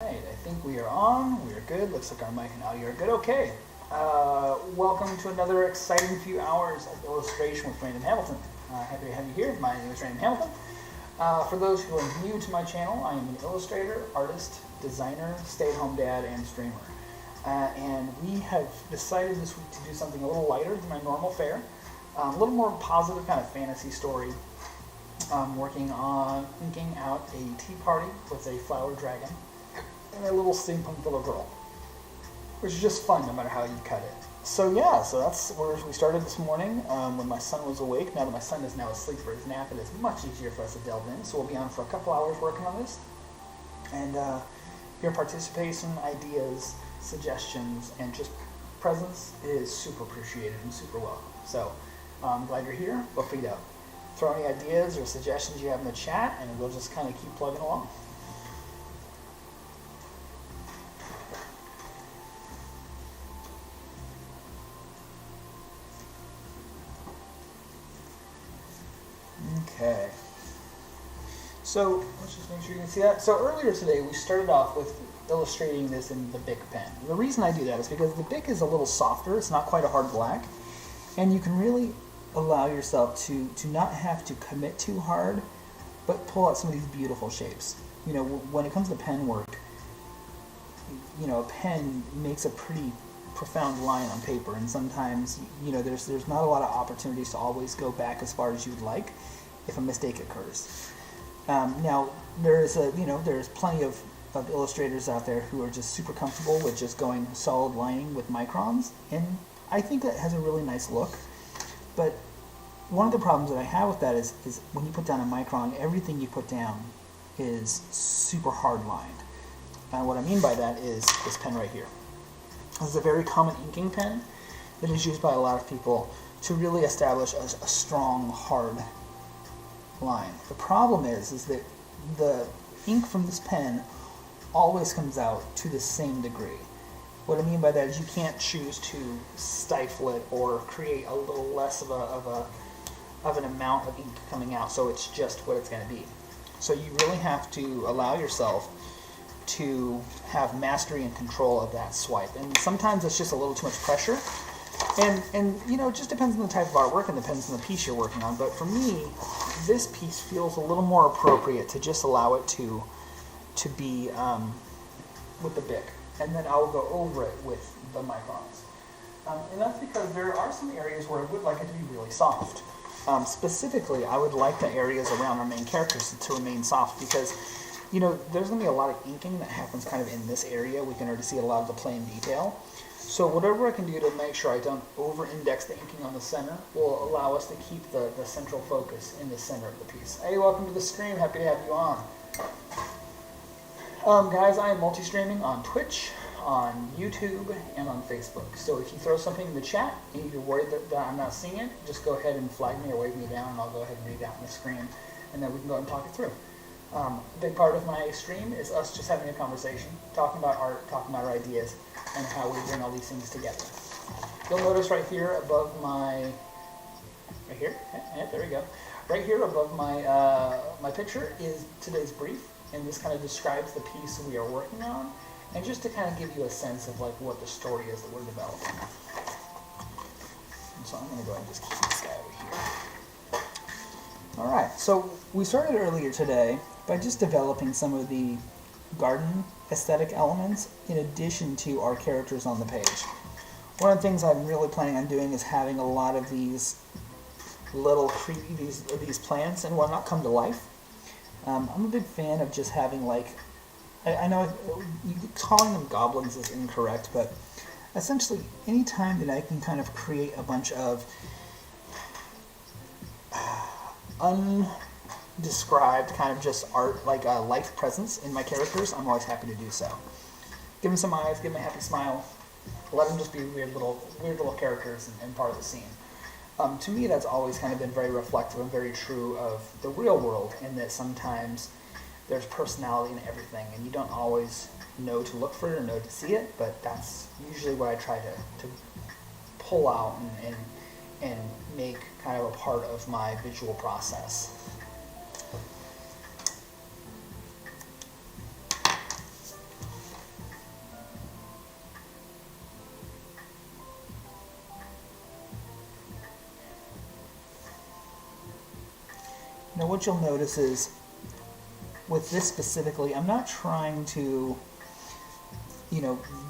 Alright, I think we are on. We are good. Looks like our mic and audio are good. Okay. Welcome to another exciting few hours of illustration with Brandon Hamilton. Happy to have you here. My name is Brandon Hamilton. For those who are new to my channel, I am an illustrator, artist, designer, stay-at-home dad, and streamer. And we have decided this week to do something a little lighter than my normal fare. A little more positive kind of fantasy story. I'm working on inking out a tea party with a flower dragon and a little steampunk little girl, which is just fun no matter how you cut it. So yeah, so that's where we started this morning when my son was awake. Now that my son is now asleep for his nap, it is much easier for us to delve in. So we'll be on for a couple hours working on this. And your participation, ideas, suggestions, and just presence is super appreciated and super welcome. So I'm glad you're here. Feel free to throw any ideas or suggestions you have in the chat, and we'll just kind of keep plugging along. Okay. So let's just make sure you can see that. So earlier today we started off with illustrating this in the Bic pen. The reason I do that is because the Bic is a little softer. It's not quite a hard black, and you can really allow yourself to not have to commit too hard, but pull out some of these beautiful shapes. You know, when it comes to pen work, you know, a pen makes a pretty profound line on paper, and sometimes, you know, there's not a lot of opportunities to always go back as far as you'd like if a mistake occurs. Now there's plenty of illustrators out there who are just super comfortable with just going solid lining with microns, and I think that has a really nice look. But one of the problems that I have with that is when you put down a micron, everything you put down is super hard lined. And what I mean by that is this pen right here. This is a very common inking pen that is used by a lot of people to really establish a strong, hard line. The problem is that the ink from this pen always comes out to the same degree. What I mean by that is you can't choose to stifle it or create a little less of an amount of ink coming out, so it's just what it's going to be. So you really have to allow yourself to have mastery and control of that swipe, and sometimes it's just a little too much pressure, and you know, it just depends on the type of artwork and depends on the piece you're working on. But for me, this piece feels a little more appropriate to just allow it to be with the Bic, and then I'll go over it with the microns. And that's because there are some areas where I would like it to be really soft. Specifically, I would like the areas around our main characters to remain soft because, you know, there's going to be a lot of inking that happens kind of in this area. We can already see a lot of the play in detail. So whatever I can do to make sure I don't over-index the inking on the center will allow us to keep the central focus in the center of the piece. Hey, welcome to the stream. Happy to have you on. Guys, I am multi-streaming on Twitch, on YouTube, and on Facebook. So if you throw something in the chat and you're worried that I'm not seeing it, just go ahead and flag me or wave me down, and I'll go ahead and read it out on the screen, and then we can go ahead and talk it through. A big part of my stream is us just having a conversation, talking about art, talking about our ideas, and how we bring all these things together. You'll notice right here above my, right here, yeah, there we go. Right here above my my picture is today's brief, and this kind of describes the piece we are working on, and just to kind of give you a sense of like what the story is that we're developing. And so I'm going to go ahead and just keep this guy over here. All right, so we started earlier today by just developing some of the garden aesthetic elements in addition to our characters on the page. One of the things I'm really planning on doing is having a lot of these little these plants and whatnot come to life. I'm a big fan of just having, like, I know calling them goblins is incorrect, but essentially any time that I can kind of create a bunch of undescribed kind of just art, like life presence in my characters, I'm always happy to do so. Give them some eyes, give them a happy smile, let them just be weird little characters and part of the scene. To me, that's always kind of been very reflective and very true of the real world, in that sometimes there's personality in everything, and you don't always know to look for it or know to see it, but that's usually what I try to pull out and make kind of a part of my visual process. Now what you'll notice is, with this specifically, I'm not trying to,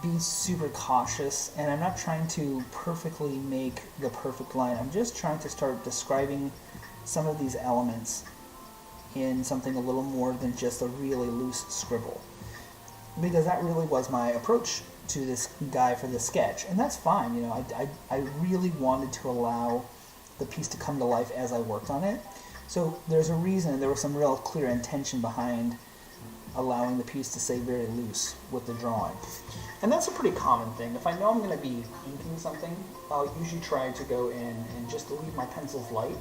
be super cautious, and I'm not trying to perfectly make the perfect line. I'm just trying to start describing some of these elements in something a little more than just a really loose scribble. Because that really was my approach to this guy for this sketch, and that's fine. I really wanted to allow the piece to come to life as I worked on it. So there's a reason, there was some real clear intention behind allowing the piece to stay very loose with the drawing. And that's a pretty common thing. If I know I'm going to be inking something, I'll usually try to go in and just leave my pencils light,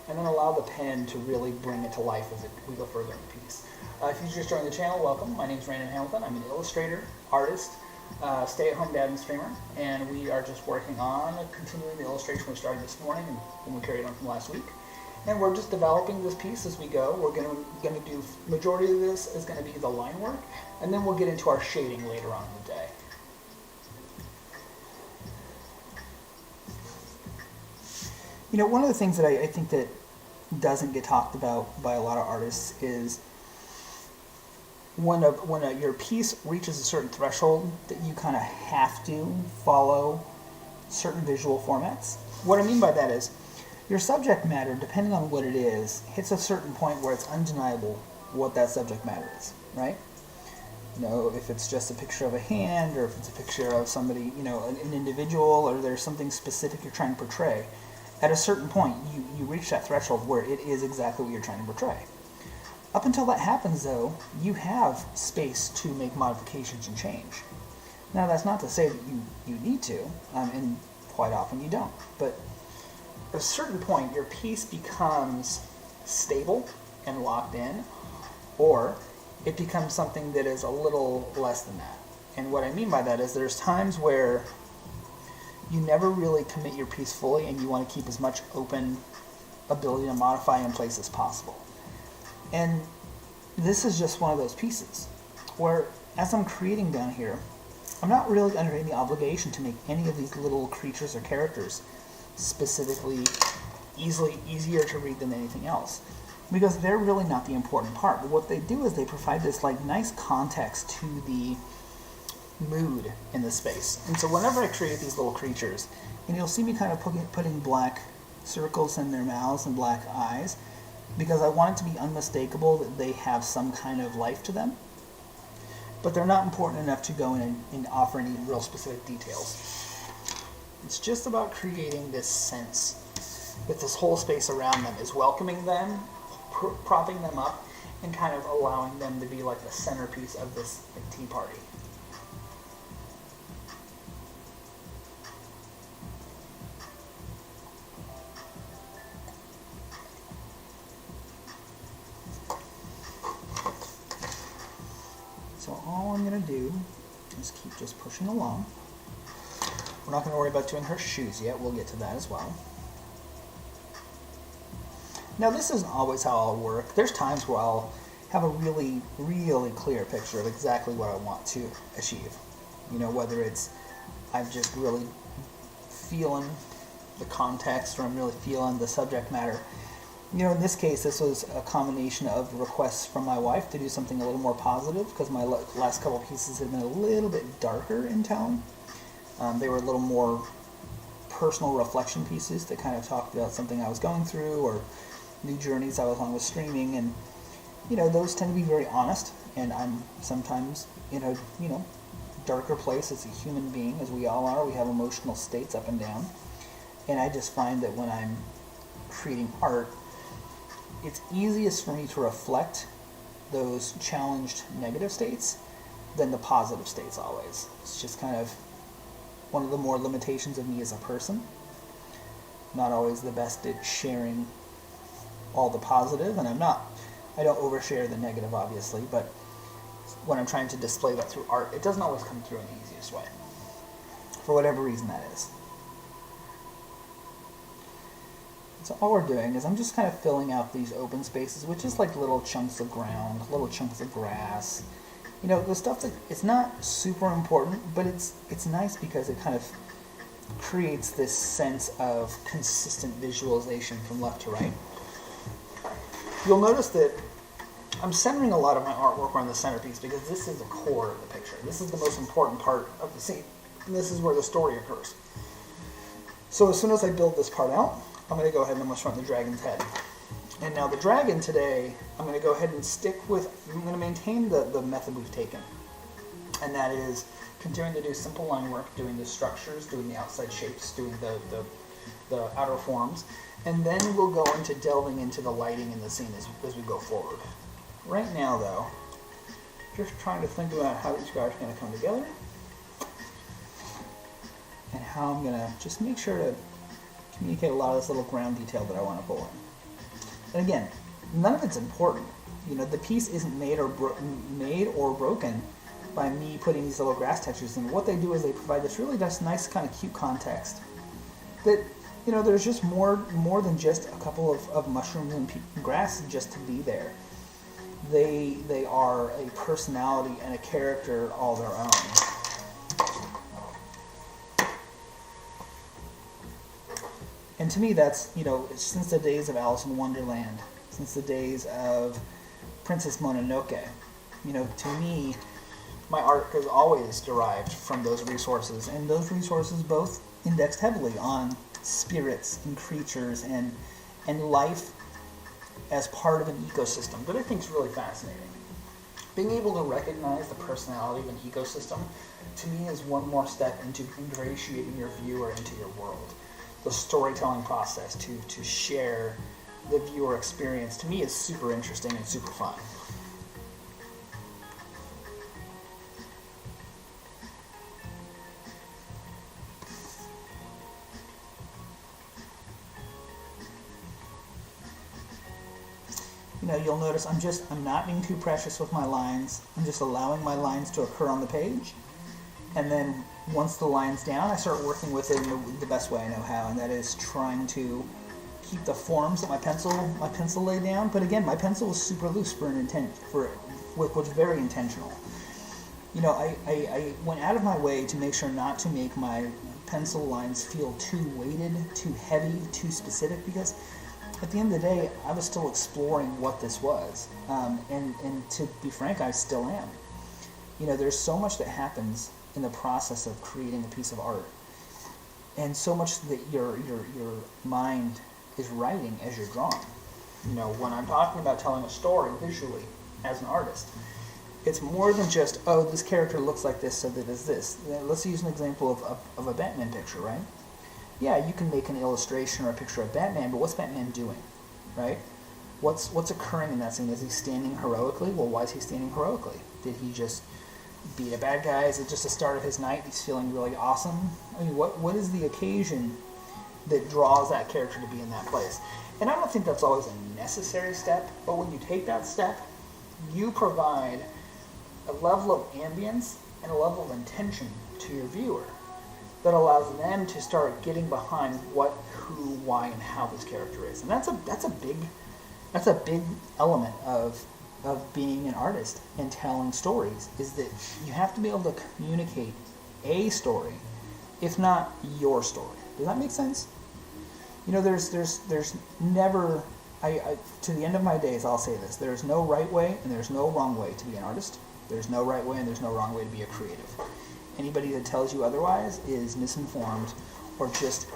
and then allow the pen to really bring it to life as we go further in the piece. If you just joined the channel, welcome. My name is Brandon Hamilton. I'm an illustrator, artist, stay-at-home dad and streamer, and we are just working on continuing the illustration we started this morning and we carried on from last week. And we're just developing this piece as we go. We're going to do, majority of this is going to be the line work, and then we'll get into our shading later on in the day. One of the things that I think that doesn't get talked about by a lot of artists is when your piece reaches a certain threshold that you kind of have to follow certain visual formats. What I mean by that is, your subject matter, depending on what it is, hits a certain point where it's undeniable what that subject matter is, right? If it's just a picture of a hand, or if it's a picture of somebody, an individual, or there's something specific you're trying to portray, at a certain point, you reach that threshold where it is exactly what you're trying to portray. Up until that happens, though, you have space to make modifications and change. Now, that's not to say that you need to, and quite often you don't, but at a certain point, your piece becomes stable and locked in, or it becomes something that is a little less than that. And what I mean by that is there's times where you never really commit your piece fully, and you want to keep as much open ability to modify in place as possible. And this is just one of those pieces where, as I'm creating down here, I'm not really under any obligation to make any of these little creatures or characters specifically easier to read than anything else, because they're really not the important part. But what they do is they provide this nice context to the mood in the space. And so whenever I create these little creatures, and you'll see me kind of putting black circles in their mouths and black eyes, because I want it to be unmistakable that they have some kind of life to them, but they're not important enough to go in and offer any real specific details. It's just about creating this sense that this whole space around them is welcoming them, propping them up, and kind of allowing them to be like the centerpiece of this tea party. So all I'm going to do is keep just pushing along. We're not going to worry about doing her shoes yet. We'll get to that as well. Now, this isn't always how I'll work. There's times where I'll have a really, really clear picture of exactly what I want to achieve. Whether it's I'm just really feeling the context, or I'm really feeling the subject matter. In this case, this was a combination of requests from my wife to do something a little more positive, because my last couple pieces had been a little bit darker in tone. They were a little more personal reflection pieces that kind of talked about something I was going through, or new journeys I was on with streaming, and those tend to be very honest, and I'm sometimes in a darker place as a human being, as we all are. We have emotional states up and down, and I just find that when I'm creating art, it's easiest for me to reflect those challenged negative states than the positive states always. It's just kind of one of the more limitations of me as a person. Not always the best at sharing all the positive, and I don't overshare the negative, obviously, but when I'm trying to display that through art, it doesn't always come through in the easiest way, for whatever reason that is. So all we're doing is I'm just kind of filling out these open spaces with just like little chunks of ground, little chunks of grass. The stuff that it's not super important, but it's nice because it kind of creates this sense of consistent visualization from left to right. you'll notice that I'm centering a lot of my artwork around the centerpiece because this is the core of the picture. This is the most important part of the scene. And this is where the story occurs. So as soon as I build this part out, I'm going to go ahead and I'm going to start the dragon's head. And now the dragon today, I'm going to go ahead and I'm going to maintain the method we've taken. And that is continuing to do simple line work, doing the structures, doing the outside shapes, doing the outer forms. And then we'll go into delving into the lighting in the scene as we go forward. Right now, though, just trying to think about how these guys are going to come together and how I'm going to just make sure to communicate a lot of this little ground detail that I want to pull in. And again, none of it's important. You know, the piece isn't made or broken by me putting these little grass textures in. What they do is they provide this really nice kind of cute context that, you know, there's just more than just a couple of mushrooms and grass just to be there. They are a personality and a character all their own. And to me, that's, you know, since the days of Alice in Wonderland, since the days of Princess Mononoke, you know, to me, my art has always derived from those resources, and those resources both indexed heavily on spirits and creatures and life as part of an ecosystem that I think is really fascinating. Being able to recognize the personality of an ecosystem, to me, is one more step into ingratiating your viewer into your world. The storytelling process to share the viewer experience, to me, is super interesting and super fun. You know, you'll notice I'm not being too precious with my lines. I'm just allowing my lines to occur on the page. And then once the line's down, I start working with it in the best way I know how, and that is trying to keep the forms that my pencil laid down. But again, my pencil was super loose which was very intentional. You know, I went out of my way to make sure not to make my pencil lines feel too weighted, too heavy, too specific, because at the end of the day, I was still exploring what this was. And to be frank, I still am. You know, there's so much that happens in the process of creating a piece of art, and so much that your mind is writing as you're drawing. You know, when I'm talking about telling a story visually as an artist, it's more than just, oh, this character looks like this, so that is this. Let's use an example of a Batman picture, right? Yeah, you can make an illustration or a picture of Batman, but what's Batman doing, right? What's occurring in that scene? Is he standing heroically? Well, why is he standing heroically? Did he just beat a bad guy? Is it just the start of his night? He's feeling really awesome? I mean, what is the occasion that draws that character to be in that place? And I don't think that's always a necessary step, but when you take that step, you provide a level of ambience and a level of intention to your viewer that allows them to start getting behind what, who, why, and how this character is. And that's a big element of being an artist and telling stories, is that you have to be able to communicate a story, if not your story. Does that make sense? You know, there's never, to the end of my days, I'll say this: there's no right way and there's no wrong way to be an artist. There's no right way and there's no wrong way to be a creative. Anybody that tells you otherwise is misinformed, or just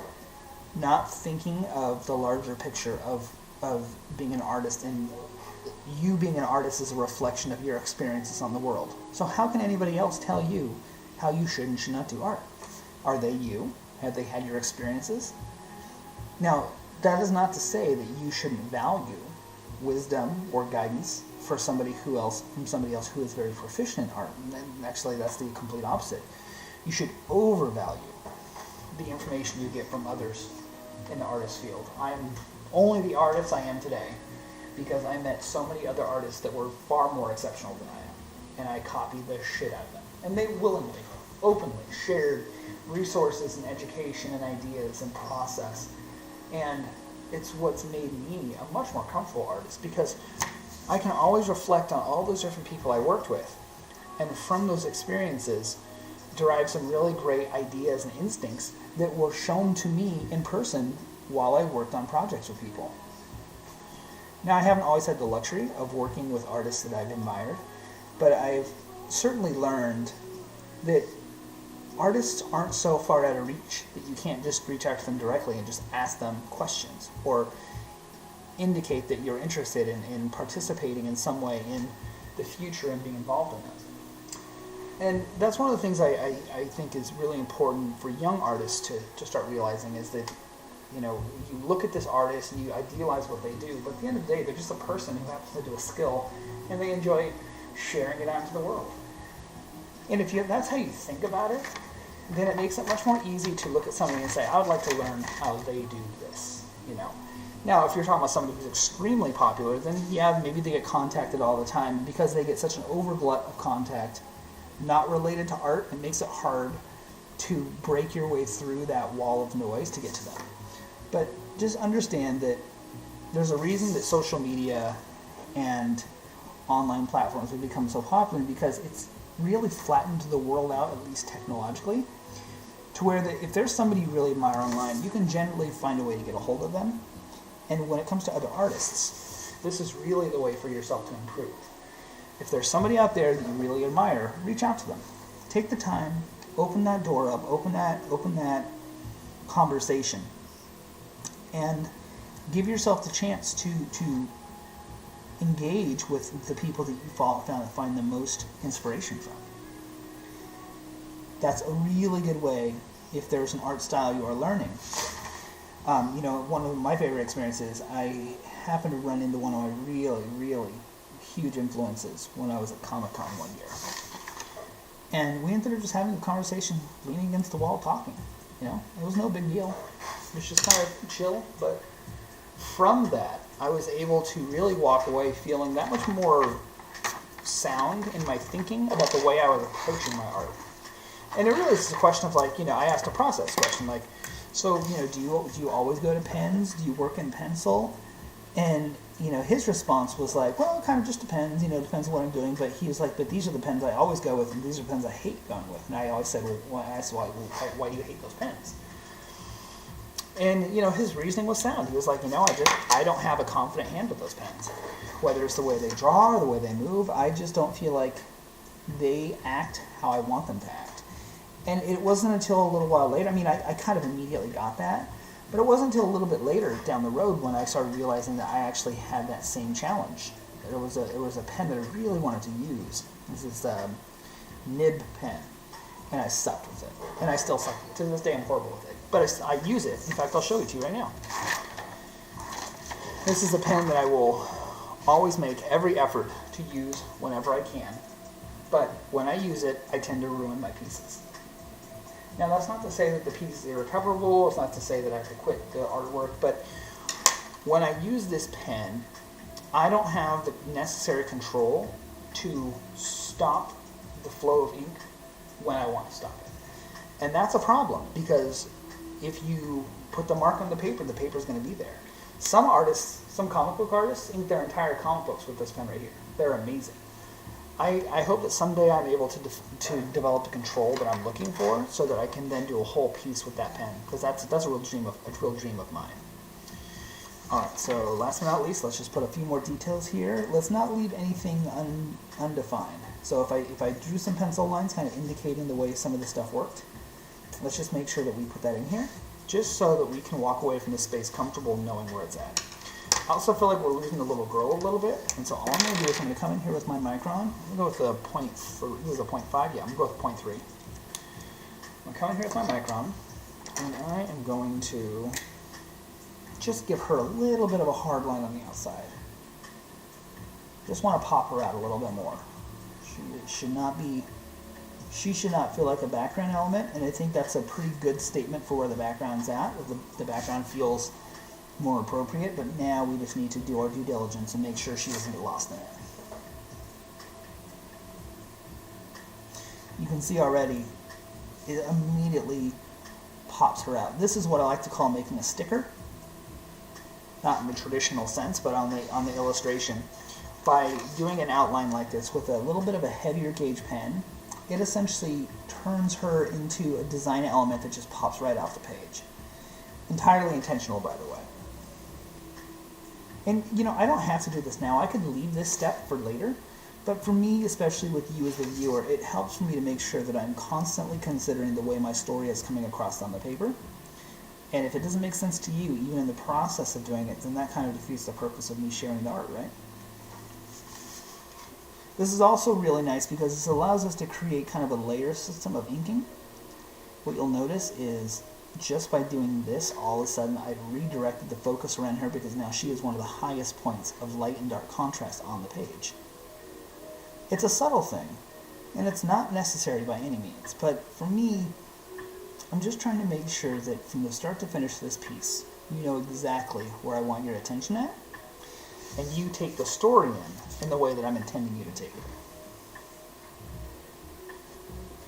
not thinking of the larger picture of being an artist, and you being an artist is a reflection of your experiences on the world. So how can anybody else tell you how you should and should not do art? Are they you? Have they had your experiences? Now, that is not to say that you shouldn't value wisdom or guidance from somebody else who is very proficient in art. And actually, that's the complete opposite. You should overvalue the information you get from others in the artist field. I am only the artist I am today because I met so many other artists that were far more exceptional than I am, and I copied the shit out of them. And they willingly, openly shared resources and education and ideas and process. And it's what's made me a much more comfortable artist, because I can always reflect on all those different people I worked with, and from those experiences derive some really great ideas and instincts that were shown to me in person while I worked on projects with people. Now, I haven't always had the luxury of working with artists that I've admired, but I've certainly learned that artists aren't so far out of reach that you can't just reach out to them directly and just ask them questions or indicate that you're interested in participating in some way in the future and being involved in it. And that's one of the things I think is really important for young artists to start realizing is that, you know, you look at this artist and you idealize what they do, but at the end of the day, they're just a person who happens to do a skill and they enjoy sharing it out into the world. And if that's how you think about it, then it makes it much more easy to look at somebody and say, I would like to learn how they do this, you know. Now, if you're talking about somebody who's extremely popular, then yeah, maybe they get contacted all the time. Because they get such an overglut of contact not related to art, it makes it hard to break your way through that wall of noise to get to them. But just understand that there's a reason that social media and online platforms have become so popular, because it's really flattened the world out, at least technologically, to where that if there's somebody you really admire online, you can generally find a way to get a hold of them. And when it comes to other artists, this is really the way for yourself to improve. If there's somebody out there that you really admire, reach out to them. Take the time, open that door up, open that conversation, and give yourself the chance to engage with the people that you find the most inspiration from. That's a really good way if there's an art style you are learning. You know, one of my favorite experiences, I happened to run into one of my really, really huge influences when I was at Comic-Con one year. And we ended up just having a conversation, leaning against the wall, talking. You know, it was no big deal. It was just kind of chill. But from that, I was able to really walk away feeling that much more sound in my thinking about the way I was approaching my art. And it really is a question of, like, you know, I asked a process question, like, so, you know, do you always go to pens? Do you work in pencil? And, you know, his response was like, well, it kind of just depends, you know, depends on what I'm doing. But he was like, but these are the pens I always go with, and these are pens I hate going with. And I always said, well, I asked why do you hate those pens? And, you know, his reasoning was sound. He was like, you know, I don't have a confident hand with those pens. Whether it's the way they draw or the way they move, I just don't feel like they act how I want them to act. And it wasn't until a little while later, I mean, I kind of immediately got that, but it wasn't until a little bit later down the road when I started realizing that I actually had that same challenge. It was a pen that I really wanted to use. This is a nib pen, and I sucked with it. And I still suck. To this day, I'm horrible with it. But I use it. In fact, I'll show it to you right now. This is a pen that I will always make every effort to use whenever I can. But when I use it, I tend to ruin my pieces. Now, that's not to say that the piece is irrecoverable. It's not to say that I have to quit the artwork. But when I use this pen, I don't have the necessary control to stop the flow of ink when I want to stop it. And that's a problem, because if you put the mark on the paper is going to be there. Some artists, some comic book artists, ink their entire comic books with this pen right here. They're amazing. I hope that someday I'm able to develop the control that I'm looking for, so that I can then do a whole piece with that pen, because that's a real dream of mine. All right, so last but not least, let's just put a few more details here. Let's not leave anything undefined. So if I drew some pencil lines, kind of indicating the way some of this stuff worked, let's just make sure that we put that in here, just so that we can walk away from this space comfortable knowing where it's at. I also feel like we're losing the little girl a little bit, and so all I'm going to do is I'm going to come in here with my micron. I'm going to go with a 0.3. This is a 0.5. Yeah, I'm going to go with 0.3. I'm going to come in here with my micron, and I am going to just give her a little bit of a hard line on the outside. Just want to pop her out a little bit more. She should not feel like a background element, and I think that's a pretty good statement for where the background's at. The background feels more appropriate, but now we just need to do our due diligence and make sure she doesn't get lost in it. You can see already, it immediately pops her out. This is what I like to call making a sticker. Not in the traditional sense, but on the illustration. By doing an outline like this with a little bit of a heavier gauge pen, it essentially turns her into a design element that just pops right off the page. Entirely intentional, by the way. And, I don't have to do this now. I could leave this step for later. But for me, especially with you as the viewer, it helps for me to make sure that I'm constantly considering the way my story is coming across on the paper. And if it doesn't make sense to you, even in the process of doing it, then that kind of defeats the purpose of me sharing the art, right? This is also really nice because this allows us to create kind of a layer system of inking. What you'll notice is just by doing this, all of a sudden I've redirected the focus around her because now she is one of the highest points of light and dark contrast on the page. It's a subtle thing, and it's not necessary by any means, but for me, I'm just trying to make sure that from the start to finish this piece, you know exactly where I want your attention at, and you take the story in the way that I'm intending you to take it.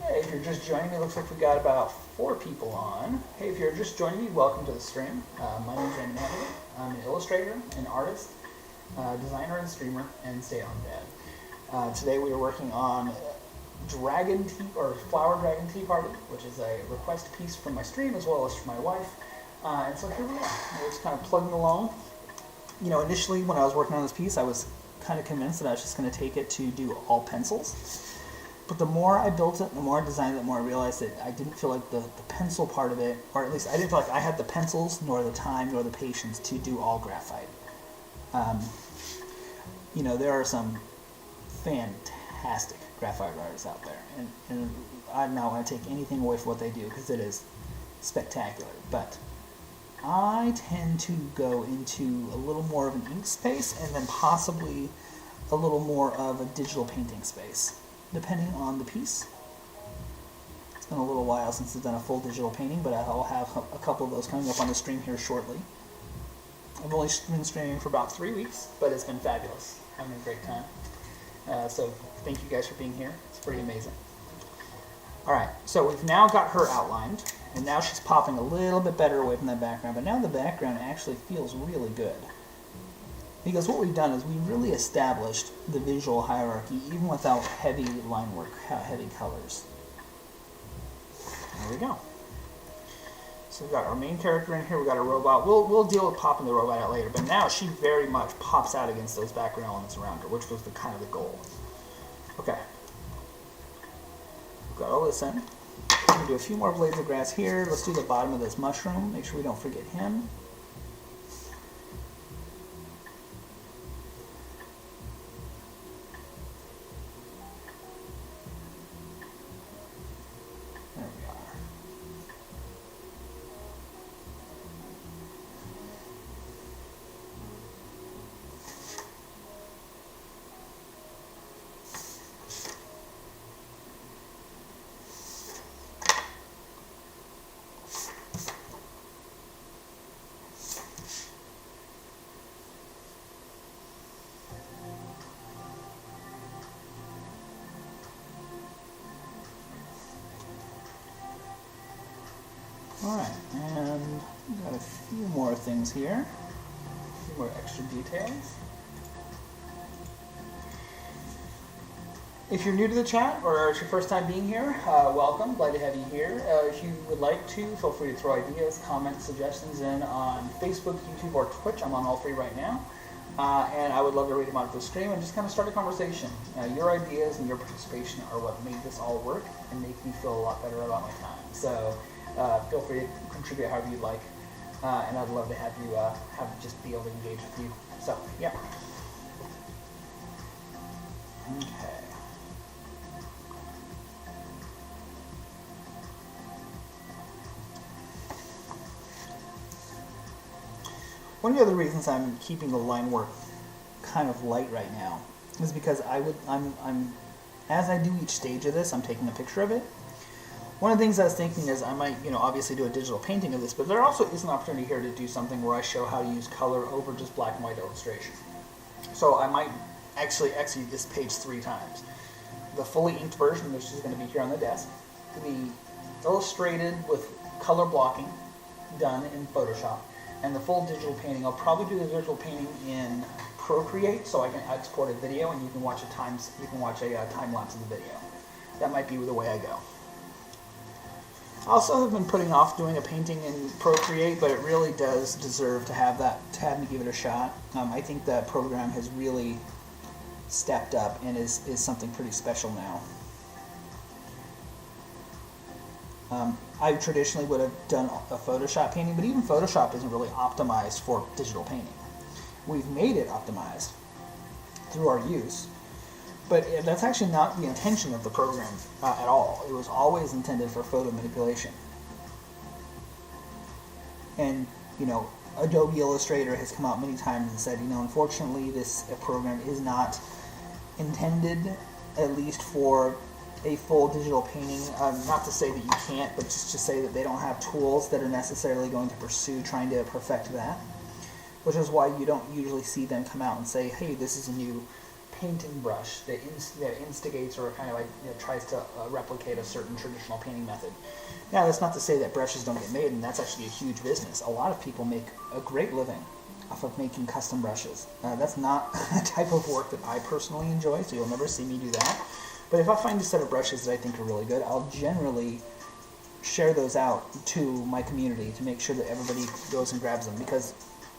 Hey, if you're just joining me, it looks like we got about 4 people on. Hey, if you're just joining me, welcome to the stream. My name is Jamie Natalie. I'm an illustrator, an artist, designer, and streamer, and stay-at-home dad. Today we are working on Flower Dragon Tea Party, which is a request piece from my stream as well as from my wife. And so here we are. We're just kind of plugging along. Initially when I was working on this piece, I was kind of convinced that I was just going to take it to do all pencils. But the more I built it, the more I designed it, the more I realized that I didn't feel like the pencil part of it, or at least I didn't feel like I had the pencils, nor the time, nor the patience to do all graphite. There are some fantastic graphite writers out there, and I'm not going to take anything away from what they do because it is spectacular, but I tend to go into a little more of an ink space and then possibly a little more of a digital painting space, depending on the piece. It's been a little while since I've done a full digital painting, but I'll have a couple of those coming up on the stream here shortly. I've only been streaming for about 3 weeks, but it's been fabulous. Having a great time. So thank you guys for being here. It's pretty amazing. Alright, so we've now got her outlined, and now she's popping a little bit better away from that background, but now the background actually feels really good. Because what we've done is we've really established the visual hierarchy even without heavy line work, heavy colors. There we go. So we've got our main character in here, we've got a robot. We'll deal with popping the robot out later, but now she very much pops out against those background elements around her, which was the kind of the goal. Okay. We've got all this in. We're going to do a few more blades of grass here. Let's do the bottom of this mushroom. Make sure we don't forget him. Alright, and we've got a few more things here. A few more extra details. If you're new to the chat, or it's your first time being here, welcome. Glad to have you here. If you would like to, feel free to throw ideas, comments, suggestions in on Facebook, YouTube, or Twitch. I'm on all 3 right now. And I would love to read them out the stream and just kind of start a conversation. Your ideas and your participation are what made this all work and make me feel a lot better about my time. So feel free to contribute however you'd like, and I'd love to have you just be able to engage with you. So yeah. Okay. One of the other reasons I'm keeping the line work kind of light right now is because as I do each stage of this, I'm taking a picture of it. One of the things I was thinking is I might, obviously do a digital painting of this, but there also is an opportunity here to do something where I show how to use color over just black and white illustration. So I might actually execute this page 3 times. The fully inked version, which is going to be here on the desk, to be illustrated with color blocking done in Photoshop, and the full digital painting. I'll probably do the digital painting in Procreate, so I can export a video and you can watch a time lapse of the video. That might be the way I go. I also have been putting off doing a painting in Procreate, but it really does deserve to have me give it a shot. I think that program has really stepped up and is something pretty special now. I traditionally would have done a Photoshop painting, but even Photoshop isn't really optimized for digital painting. We've made it optimized through our use, but that's actually not the intention of the program at all. It was always intended for photo manipulation. And, Adobe Illustrator has come out many times and said, unfortunately this program is not intended, at least for a full digital painting. Not to say that you can't, but just to say that they don't have tools that are necessarily going to pursue trying to perfect that, which is why you don't usually see them come out and say, hey, this is a new painting brush that instigates or kind of tries to replicate a certain traditional painting method. Now, that's not to say that brushes don't get made, and that's actually a huge business. A lot of people make a great living off of making custom brushes. That's not a type of work that I personally enjoy, so you'll never see me do that. But if I find a set of brushes that I think are really good, I'll generally share those out to my community to make sure that everybody goes and grabs them, because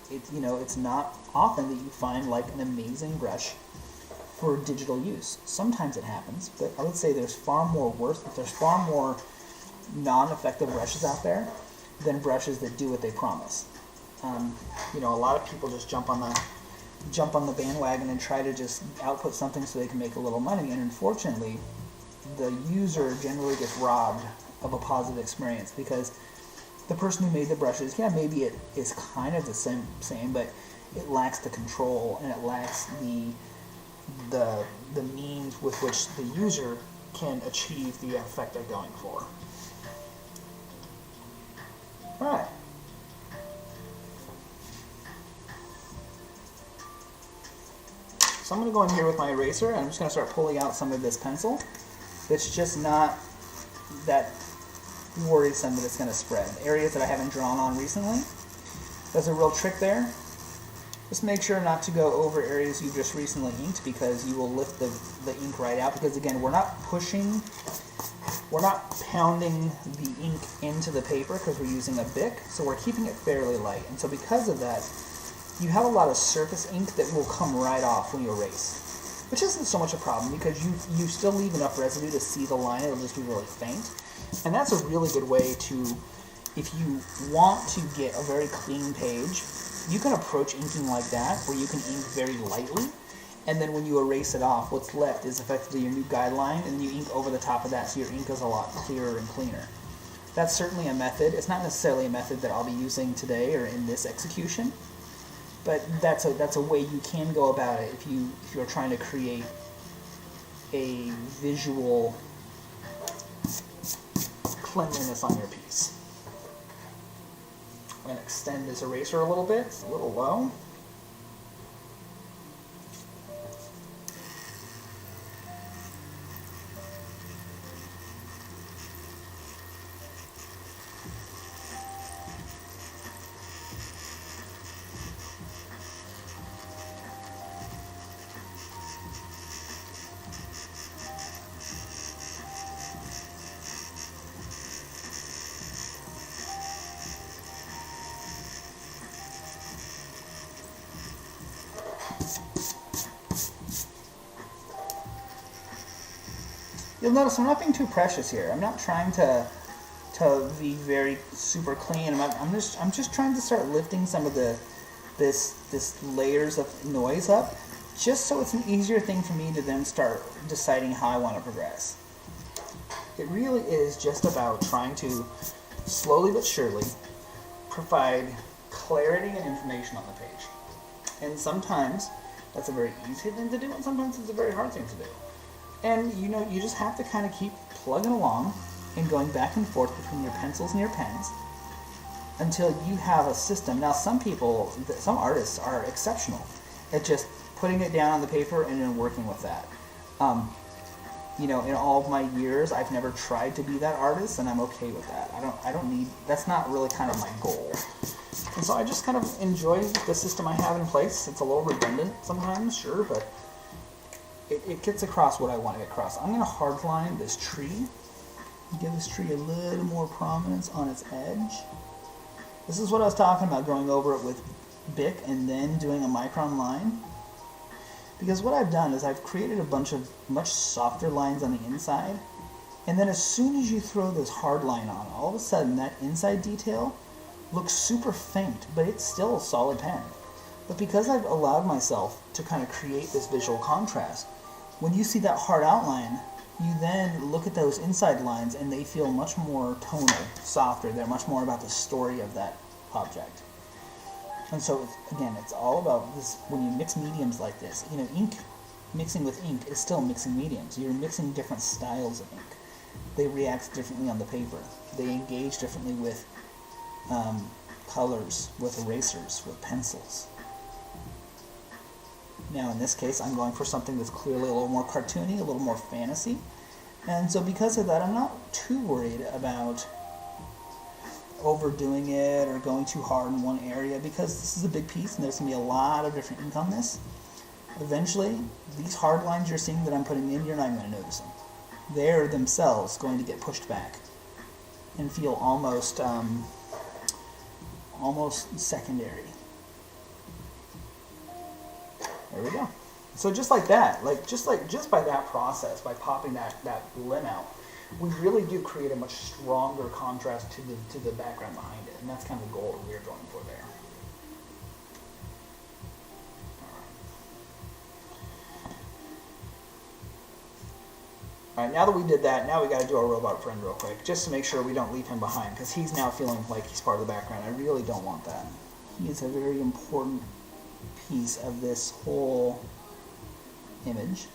it's not often that you find an amazing brush for digital use. Sometimes it happens, but I would say there's far more non-effective brushes out there than brushes that do what they promise. A lot of people just jump on the bandwagon and try to just output something so they can make a little money, and unfortunately the user generally gets robbed of a positive experience, because the person who made the brushes, maybe it is kind of the same, but it lacks the control, and it lacks the means with which the user can achieve the effect they're going for. Alright. So I'm going to go in here with my eraser, and I'm just going to start pulling out some of this pencil. It's just not that worrisome that it's going to spread. Areas that I haven't drawn on recently. There's a real trick there. Just make sure not to go over areas you've just recently inked, because you will lift the ink right out. Because again, we're not pounding the ink into the paper because we're using a Bic, so we're keeping it fairly light. And so because of that, you have a lot of surface ink that will come right off when you erase, which isn't so much a problem because you still leave enough residue to see the line. It'll just be really faint. And that's a really good way to, if you want to get a very clean page, you can approach inking like that, where you can ink very lightly, and then when you erase it off, what's left is effectively your new guideline, and then you ink over the top of that so your ink is a lot clearer and cleaner. That's certainly a method. It's not necessarily a method that I'll be using today or in this execution, but that's a way you can go about it if you're trying to create a visual cleanliness on your piece. I'm going to extend this eraser a little bit. It's a little low. You'll notice I'm not being too precious here. I'm not trying to be very super clean. I'm just trying to start lifting some of this layers of noise up, just so it's an easier thing for me to then start deciding how I want to progress. It really is just about trying to slowly but surely provide clarity and information on the page. And sometimes that's a very easy thing to do, and sometimes it's a very hard thing to do. And you just have to kind of keep plugging along and going back and forth between your pencils and your pens until you have a system. Now, some artists are exceptional at just putting it down on the paper and then working with that. In all of my years, I've never tried to be that artist, and I'm okay with that. I don't need. That's not really kind of my goal. And so I just kind of enjoy the system I have in place. It's a little redundant sometimes, sure, but it gets across what I want to get across. I'm going to hardline this tree Give this tree a little more prominence on its edge. This is what I was talking about, going over it with Bic and then doing a micron line. Because what I've done is I've created a bunch of much softer lines on the inside, and then as soon as you throw this hard line on, all of a sudden that inside detail looks super faint, but it's still a solid pen. But because I've allowed myself to kind of create this visual contrast, when you see that hard outline, you then look at those inside lines and they feel much more tonal, softer. They're much more about the story of that object. And so, again, it's all about this. When you mix mediums like this, ink, mixing with ink is still mixing mediums. You're mixing different styles of ink. They react differently on the paper. They engage differently with colors, with erasers, with pencils. Now, in this case, I'm going for something that's clearly a little more cartoony, a little more fantasy. And so because of that, I'm not too worried about overdoing it or going too hard in one area, because this is a big piece and there's going to be a lot of different ink on this. Eventually, these hard lines you're seeing that I'm putting in, you're not going to notice them. They're themselves going to get pushed back and feel almost secondary. There we go. So just like that, just by that process, by popping that limb out, we really do create a much stronger contrast to the background behind it, and that's kind of the goal that we're going for there. All right, now that we did that, now we got to do our robot friend real quick, just to make sure we don't leave him behind, because he's now feeling like he's part of the background. I really don't want that. He is a very important piece of this whole image.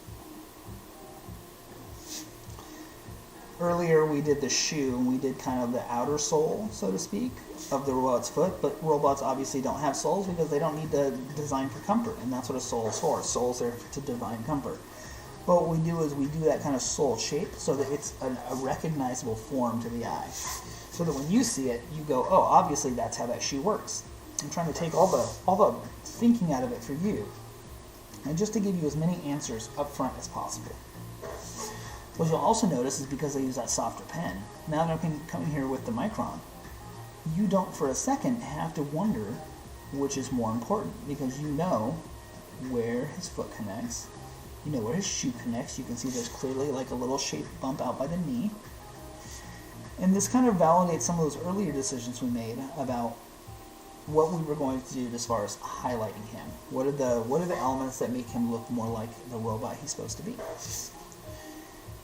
Earlier we did the shoe, and we did kind of the outer sole, so to speak, of the robot's foot, but robots obviously don't have soles because they don't need to design for comfort, and that's what a sole is for. Soles are to define comfort. But what we do is we do that kind of sole shape so that it's a recognizable form to the eye. So that when you see it, you go, oh, obviously that's how that shoe works. I'm trying to take all the thinking out of it for you, and just to give you as many answers up front as possible. What you'll also notice is because I use that softer pen, now that I'm coming here with the micron, you don't for a second have to wonder which is more important, because you know where his foot connects, you know where his shoe connects. You can see there's clearly like a little shaped bump out by the knee. And this kind of validates some of those earlier decisions we made about what we were going to do as far as highlighting him. What are the elements that make him look more like the robot he's supposed to be?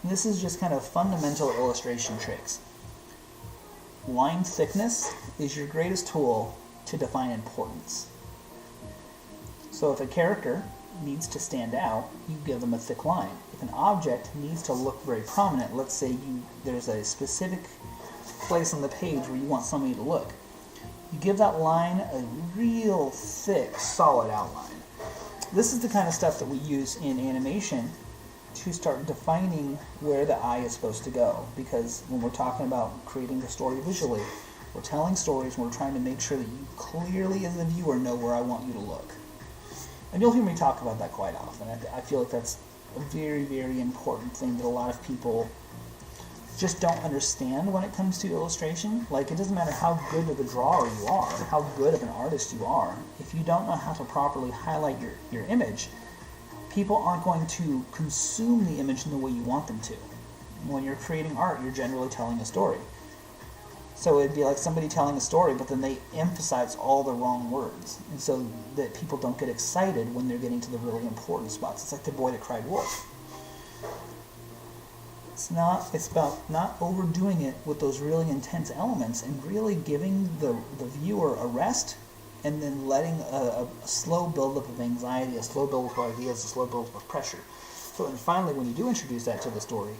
And this is just kind of fundamental illustration tricks. Line thickness is your greatest tool to define importance. So if a character needs to stand out, you give them a thick line. If an object needs to look very prominent, let's say there's a specific place on the page where you want somebody to look, you give that line a real thick, solid outline. This is the kind of stuff that we use in animation to start defining where the eye is supposed to go, because when we're talking about creating the story visually, we're telling stories and we're trying to make sure that you clearly as a viewer know where I want you to look. And you'll hear me talk about that quite often. I feel like that's a very, very important thing that a lot of people just don't understand when it comes to illustration. Like, it doesn't matter how good of a drawer you are, or how good of an artist you are, if you don't know how to properly highlight your image, people aren't going to consume the image in the way you want them to. When you're creating art, you're generally telling a story. So it'd be like somebody telling a story, but then they emphasize all the wrong words, and so that people don't get excited when they're getting to the really important spots. It's like the boy that cried wolf. It's about not overdoing it with those really intense elements and really giving the viewer a rest, and then letting a slow buildup of anxiety, a slow buildup of ideas, a slow buildup of pressure. So and finally, when you do introduce that to the story,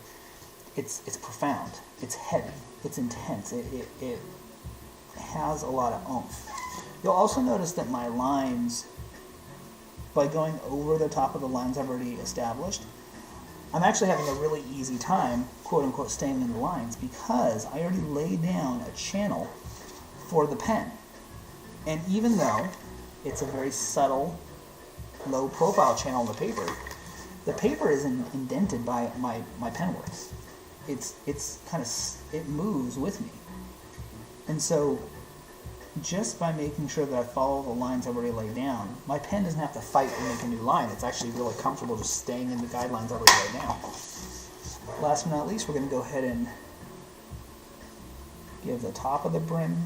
it's profound, it's heavy, it's intense, it has a lot of oomph. You'll also notice that my lines, by going over the top of the lines I've already established, I'm actually having a really easy time, quote-unquote, staying in the lines, because I already laid down a channel for the pen. And even though it's a very subtle, low-profile channel on the paper is indented by my pen works. it's kind of, it moves with me. And so just by making sure that I follow the lines I've already laid down, my pen doesn't have to fight and make a new line. It's actually really comfortable just staying in the guidelines I've already laid down. Last but not least, we're going to go ahead and give the top of the brim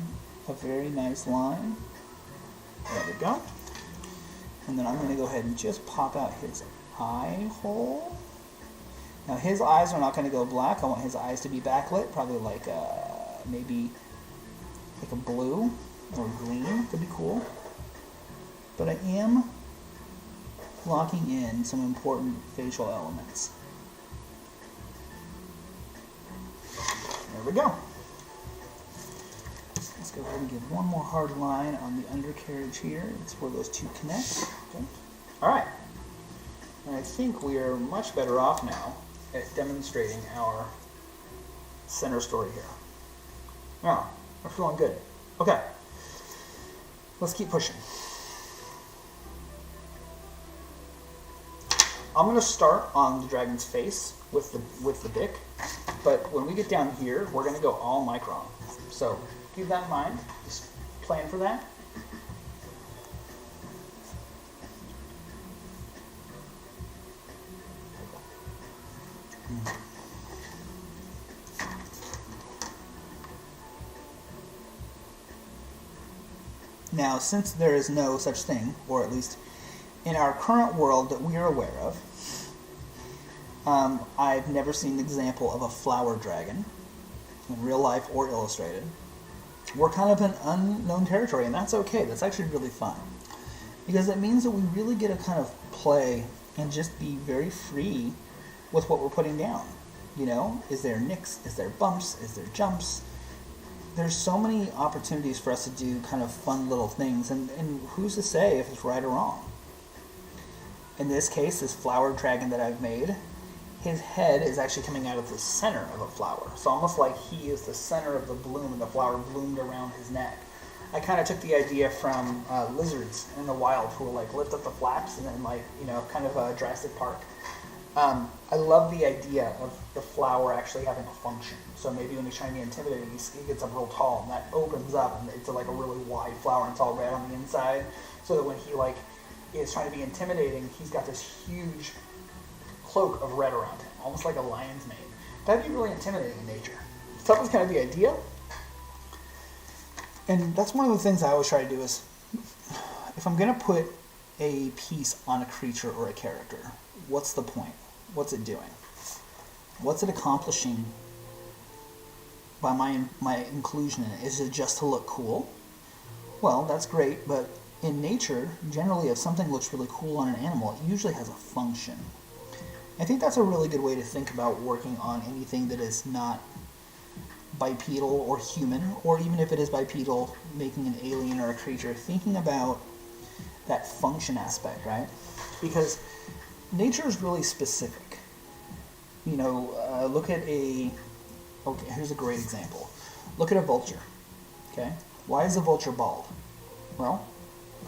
a very nice line. There we go. And then I'm going to go ahead and just pop out his eye hole. Now his eyes are not going to go black. I want his eyes to be backlit, probably like maybe like a blue or green. Could be cool. But I am locking in some important facial elements. There we go. Let's go ahead and give one more hard line on the undercarriage here. It's where those two connect. Okay. All right. And I think we are much better off now at demonstrating our center story here. Yeah, we're feeling good. Okay. Let's keep pushing. I'm going to start on the dragon's face with the Bic, but when we get down here, we're going to go all micron. So keep that in mind. Just plan for that. Now, since there is no such thing, or at least in our current world that we are aware of, I've never seen an example of a flower dragon in real life or illustrated. We're kind of in unknown territory, and that's okay. That's actually really fun, because it means that we really get to kind of play and just be very free with what we're putting down. You know, is there nicks? Is there bumps? Is there jumps? There's so many opportunities for us to do kind of fun little things, and who's to say if it's right or wrong? In this case, this flower dragon that I've made, his head is actually coming out of the center of a flower. So almost like he is the center of the bloom, and the flower bloomed around his neck. I kind of took the idea from lizards in the wild who will like lift up the flaps and then like, you know, kind of a Jurassic Park. I love the idea of the flower actually having a function. So maybe when he's trying to be intimidating, he gets up real tall, and that opens up, and it's like a really wide flower, and it's all red on the inside. So that when he like is trying to be intimidating, he's got this huge cloak of red around him, almost like a lion's mane. That'd be really intimidating in nature. So that was kind of the idea. And that's one of the things I always try to do is, if I'm going to put a piece on a creature or a character, what's the point? What's it doing? What's it accomplishing by my inclusion in it? Is it just to look cool? Well, that's great, but in nature, generally if something looks really cool on an animal, it usually has a function. I think that's a really good way to think about working on anything that is not bipedal or human, or even if it is bipedal, making an alien or a creature, thinking about that function aspect, right? Because nature is really specific. You know, look at okay, here's a great example. Look at a vulture, okay? Why is a vulture bald? Well,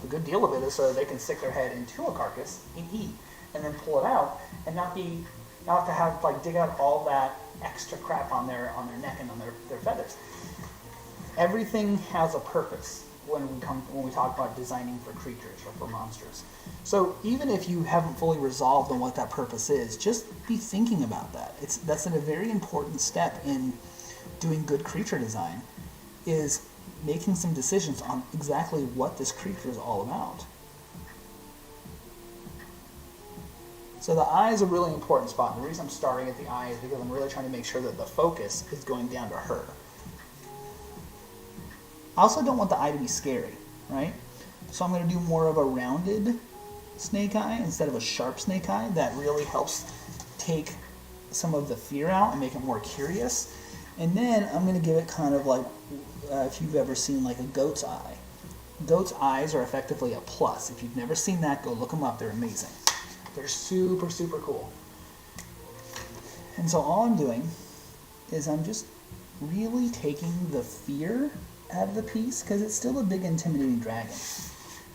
a good deal of it is so they can stick their head into a carcass and eat, and then pull it out, and not have to have like dig out all that extra crap on their neck and on their feathers. Everything has a purpose when we talk about designing for creatures or for monsters. So even if you haven't fully resolved on what that purpose is, just be thinking about that. That's a very important step in doing good creature design, is making some decisions on exactly what this creature is all about. So the eye is a really important spot. And the reason I'm starting at the eye is because I'm really trying to make sure that the focus is going down to her. I also don't want the eye to be scary, right? So I'm going to do more of a rounded snake eye instead of a sharp snake eye. That really helps take some of the fear out and make it more curious. And then I'm going to give it kind of like, if you've ever seen like a goat's eye. Goat's eyes are effectively a plus. If you've never seen that, go look them up. They're amazing. They're super, super cool. And so all I'm doing is I'm just really taking the fear out of the piece, because it's still a big intimidating dragon.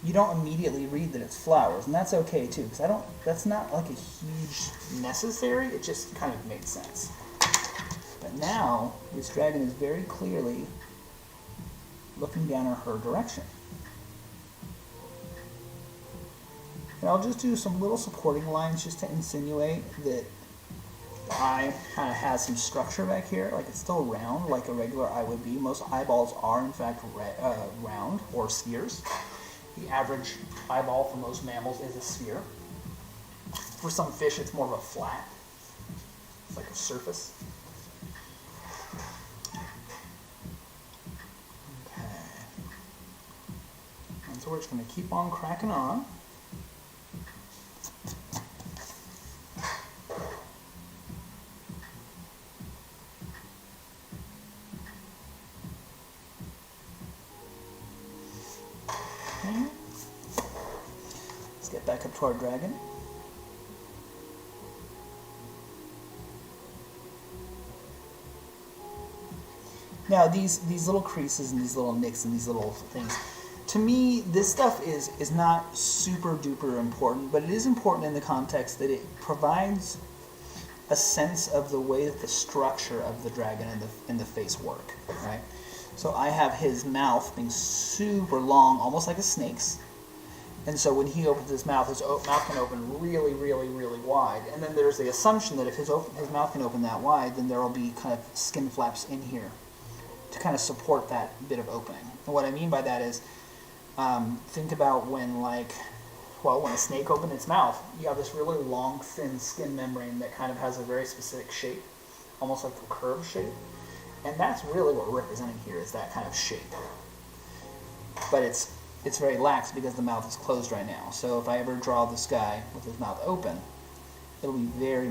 You don't immediately read that it's flowers, and that's okay too, because that's not like a huge necessary, it just kind of made sense. now this dragon is very clearly looking down at her direction. And I'll just do some little supporting lines just to insinuate that the eye kind of has some structure back here, like it's still round like a regular eye would be. Most eyeballs are in fact round or spheres. The average eyeball for most mammals is a sphere. For some fish it's more of a flat. It's like a surface. Okay. And so we're just going to keep on cracking on. Okay. Let's get back up to our dragon. Now these little creases and these little nicks and these little things, to me this stuff is not super duper important, but it is important in the context that it provides a sense of the way that the structure of the dragon and the face work, right? So I have his mouth being super long, almost like a snake's. And so when he opens his mouth can open really, really, really wide. And then there's the assumption that if his mouth can open that wide, then there will be kind of skin flaps in here to kind of support that bit of opening. And what I mean by that is, think about when a snake opens its mouth, you have this really long, thin skin membrane that kind of has a very specific shape, almost like a curved shape. And that's really what we're representing here, is that kind of shape. But it's very lax because the mouth is closed right now. So if I ever draw this guy with his mouth open, it'll be very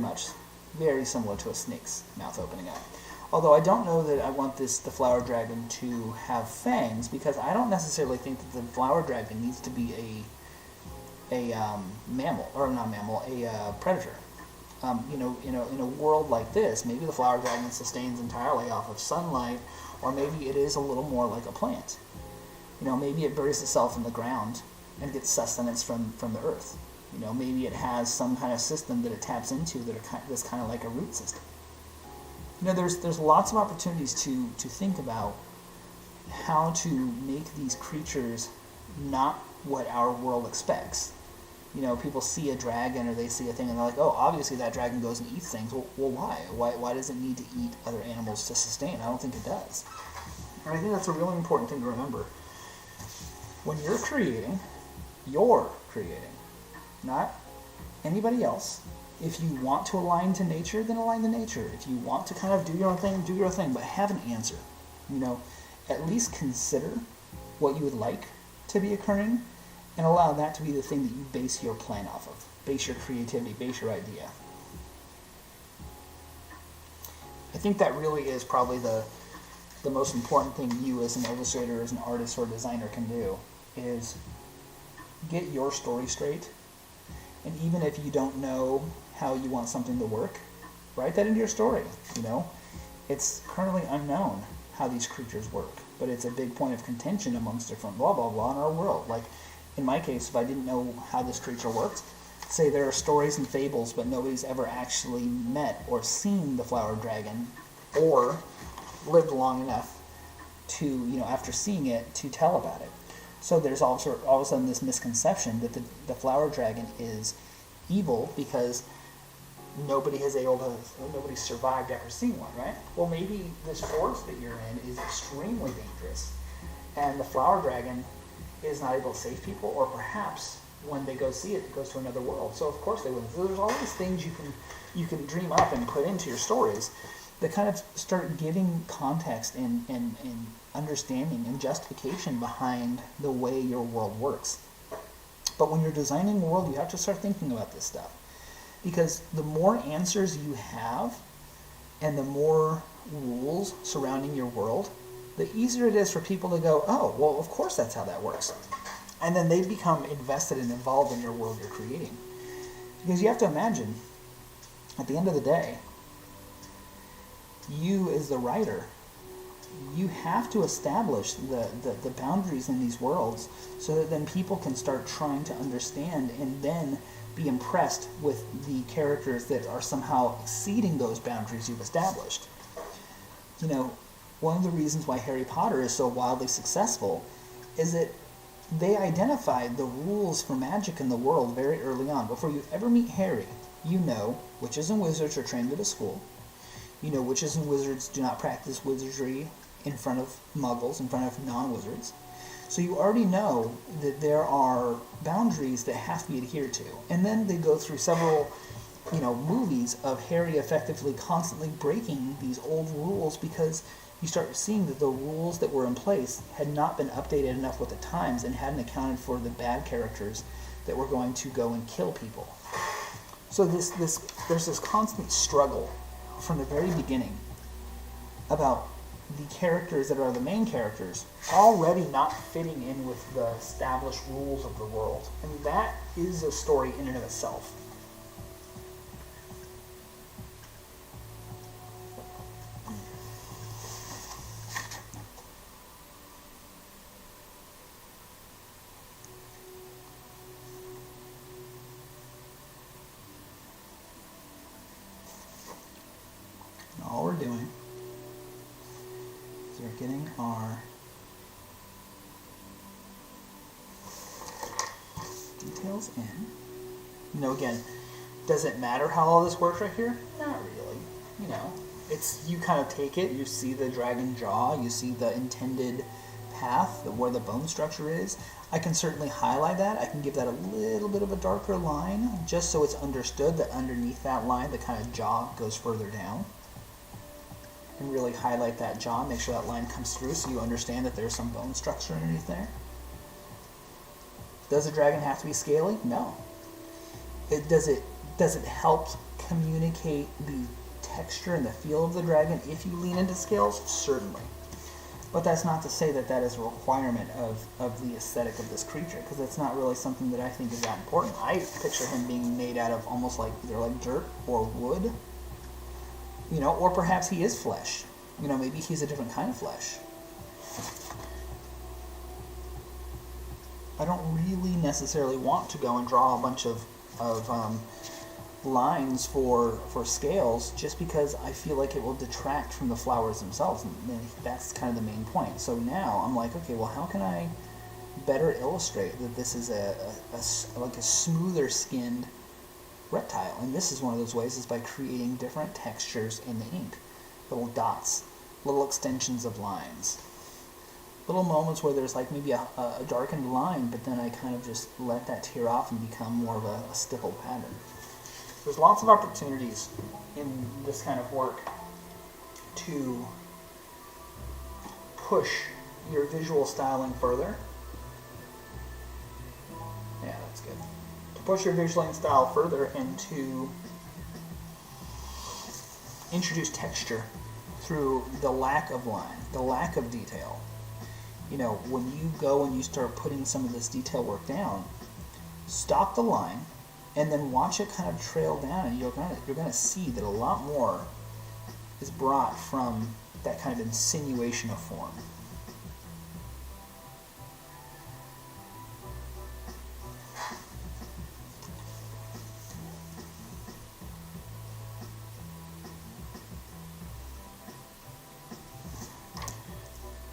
similar to a snake's mouth opening up. Although I don't know that I want the flower dragon to have fangs, because I don't necessarily think that the flower dragon needs to be a predator. In a world like this, maybe the flower dragon sustains entirely off of sunlight, or maybe it is a little more like a plant. Maybe it buries itself in the ground and gets sustenance from the earth. Maybe it has some kind of system that it taps into that's kind of like a root system. There's lots of opportunities to think about how to make these creatures not what our world expects. People see a dragon or they see a thing and they're like, oh, obviously that dragon goes and eats things. Well, why? Why does it need to eat other animals to sustain? I don't think it does. And I think that's a really important thing to remember. When you're creating, not anybody else. If you want to align to nature, then align to nature. If you want to kind of do your own thing, do your own thing, but have an answer. At least consider what you would like to be occurring, and allow that to be the thing that you base your plan off of. Base your creativity, base your idea. I think that really is probably the most important thing you as an illustrator, as an artist or designer can do, is get your story straight. And even if you don't know how you want something to work, write that into your story. It's currently unknown how these creatures work, but it's a big point of contention amongst different blah blah blah in our world. Like in my case, if I didn't know how this creature worked, say there are stories and fables, but nobody's ever actually met or seen the flower dragon or lived long enough to, after seeing it, to tell about it. So there's also all of a sudden this misconception that the flower dragon is evil because nobody survived after seeing one, right? Well, maybe this forest that you're in is extremely dangerous, and the flower dragon is not able to save people, or perhaps when they go see it, it goes to another world. So of course they wouldn't. So there's all these things you can dream up and put into your stories that kind of start giving context and understanding and justification behind the way your world works. But when you're designing a world, you have to start thinking about this stuff. Because the more answers you have and the more rules surrounding your world, the easier it is for people to go, oh, well, of course that's how that works. And then they become invested and involved in your world you're creating. Because you have to imagine, at the end of the day, you as the writer, you have to establish the boundaries in these worlds so that then people can start trying to understand and then be impressed with the characters that are somehow exceeding those boundaries you've established. you know, one of the reasons why Harry Potter is so wildly successful is that they identified the rules for magic in the world very early on. Before you ever meet Harry, you know witches and wizards are trained at a school. You know witches and wizards do not practice wizardry in front of muggles, in front of non-wizards. So you already know that there are boundaries that have to be adhered to. And then they go through several, movies of Harry effectively constantly breaking these old rules because you start seeing that the rules that were in place had not been updated enough with the times and hadn't accounted for the bad characters that were going to go and kill people. So there's this constant struggle from the very beginning about the characters that are the main characters already not fitting in with the established rules of the world. And that is a story in and of itself. All we're doing is we're getting our details in. Again, does it matter how all this works right here? Not really. It's, you kind of take it, you see the dragon jaw, you see the intended path, where the bone structure is. I can certainly highlight that. I can give that a little bit of a darker line, just so it's understood that underneath that line, the kind of jaw goes further down. And really highlight that jaw, make sure that line comes through so you understand that there's some bone structure underneath there. Does a dragon have to be scaly? No. Does it help communicate the texture and the feel of the dragon if you lean into scales? Certainly. But that's not to say that is a requirement of the aesthetic of this creature, because it's not really something that I think is that important. I picture him being made out of almost like either like dirt or wood. Or perhaps he is flesh. Maybe he's a different kind of flesh. I don't really necessarily want to go and draw a bunch of lines for scales just because I feel like it will detract from the flowers themselves, and that's kind of the main point. So now I'm like, okay, well, how can I better illustrate that this is a smoother skinned reptile? And this is one of those ways, is by creating different textures in the ink. Little dots, little extensions of lines, little moments where there's like maybe a darkened line, but then I kind of just let that tear off and become more of a stippled pattern. There's lots of opportunities in this kind of work to push your visual styling further. Yeah, that's good. Push your visualing style further and to introduce texture through the lack of line, the lack of detail. When you go and you start putting some of this detail work down, stop the line and then watch it kind of trail down, and you're gonna see that a lot more is brought from that kind of insinuation of form.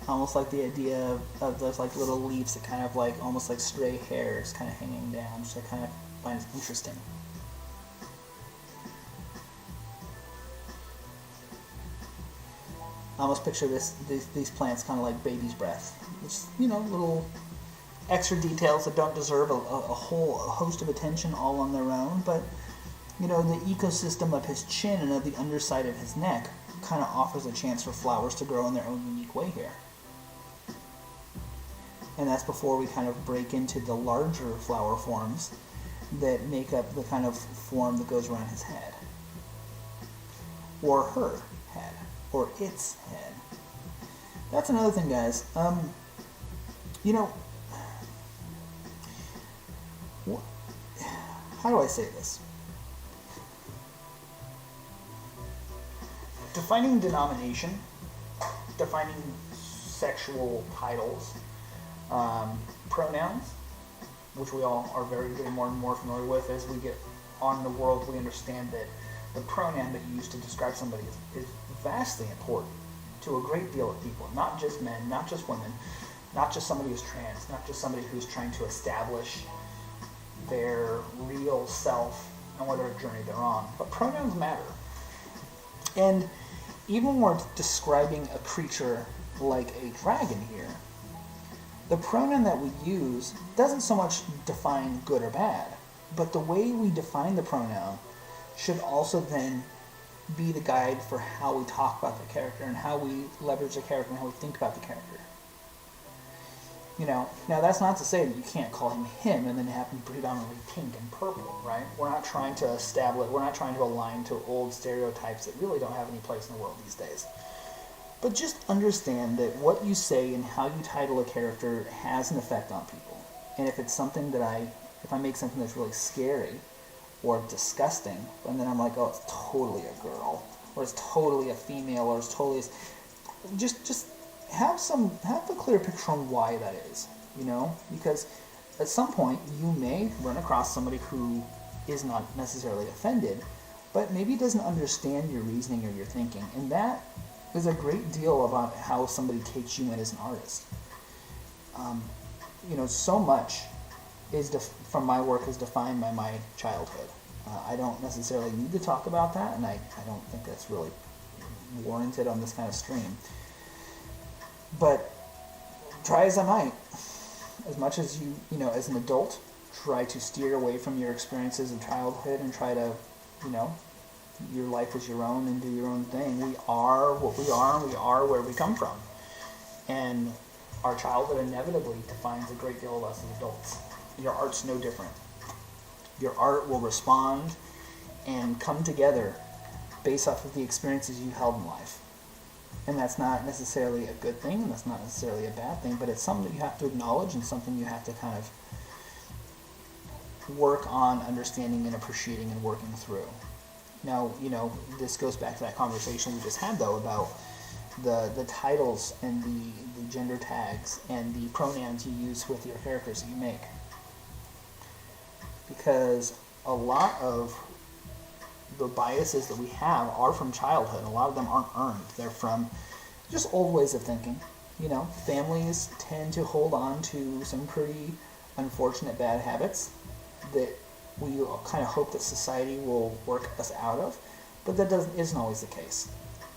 Almost like the idea of those like little leaves that kind of like almost like stray hairs kind of hanging down, which I kind of find interesting. I almost picture these plants kind of like baby's breath. Just, little extra details that don't deserve a host of attention all on their own, but the ecosystem of his chin and of the underside of his neck kind of offers a chance for flowers to grow in their own unique way here. And that's before we kind of break into the larger flower forms that make up the kind of form that goes around his head. Or her head. Or its head. That's another thing, guys. How do I say this? Defining denomination, defining sexual titles, pronouns, which we all are very getting more and more familiar with as we get on in the world. We understand that the pronoun that you use to describe somebody is vastly important to a great deal of people, not just men, not just women, not just somebody who's trans, not just somebody who's trying to establish their real self and whatever journey they're on. But pronouns matter. And even when we're describing a creature like a dragon here, the pronoun that we use doesn't so much define good or bad, but the way we define the pronoun should also then be the guide for how we talk about the character and how we leverage the character and how we think about the character. Now that's not to say that you can't call him and then have him predominantly pink and purple, right? We're not trying to align to old stereotypes that really don't have any place in the world these days. But just understand that what you say and how you title a character has an effect on people. And if it's something if I make something that's really scary or disgusting, and then I'm like, oh, it's totally a girl, or it's totally a female, or it's totally just have a clear picture on why that is, because at some point you may run across somebody who is not necessarily offended, but maybe doesn't understand your reasoning or your thinking, and that is a great deal about how somebody takes you in as an artist. So much from my work is defined by my childhood. I don't necessarily need to talk about that, and I don't think that's really warranted on this kind of stream. But try as I might, as much as you as an adult, try to steer away from your experiences of childhood and try to, your life is your own and do your own thing. We are what we are, and we are where we come from. And our childhood inevitably defines a great deal of us as adults. Your art's no different. Your art will respond and come together based off of the experiences you held in life. And that's not necessarily a good thing, and that's not necessarily a bad thing, but it's something that you have to acknowledge and something you have to kind of work on understanding and appreciating and working through. Now, this goes back to that conversation we just had, though, about the titles and the gender tags and the pronouns you use with your characters that you make. Because a lot of the biases that we have are from childhood. A lot of them aren't earned. They're from just old ways of thinking. Families tend to hold on to some pretty unfortunate bad habits that we kind of hope that society will work us out of, but that isn't always the case.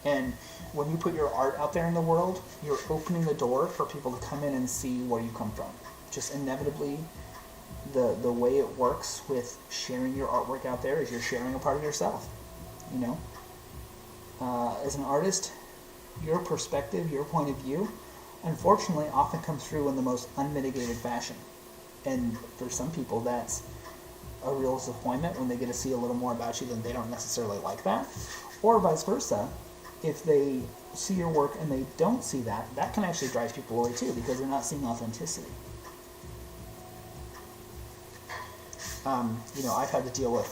And when you put your art out there in the world, you're opening the door for people to come in and see where you come from. Just inevitably, the way it works with sharing your artwork out there is you're sharing a part of yourself. As an artist, your perspective, your point of view, unfortunately often comes through in the most unmitigated fashion. And for some people, that's a real disappointment when they get to see a little more about you than they don't necessarily like that. Or vice versa, if they see your work and they don't see that, that can actually drive people away too, because they're not seeing authenticity. I've had to deal with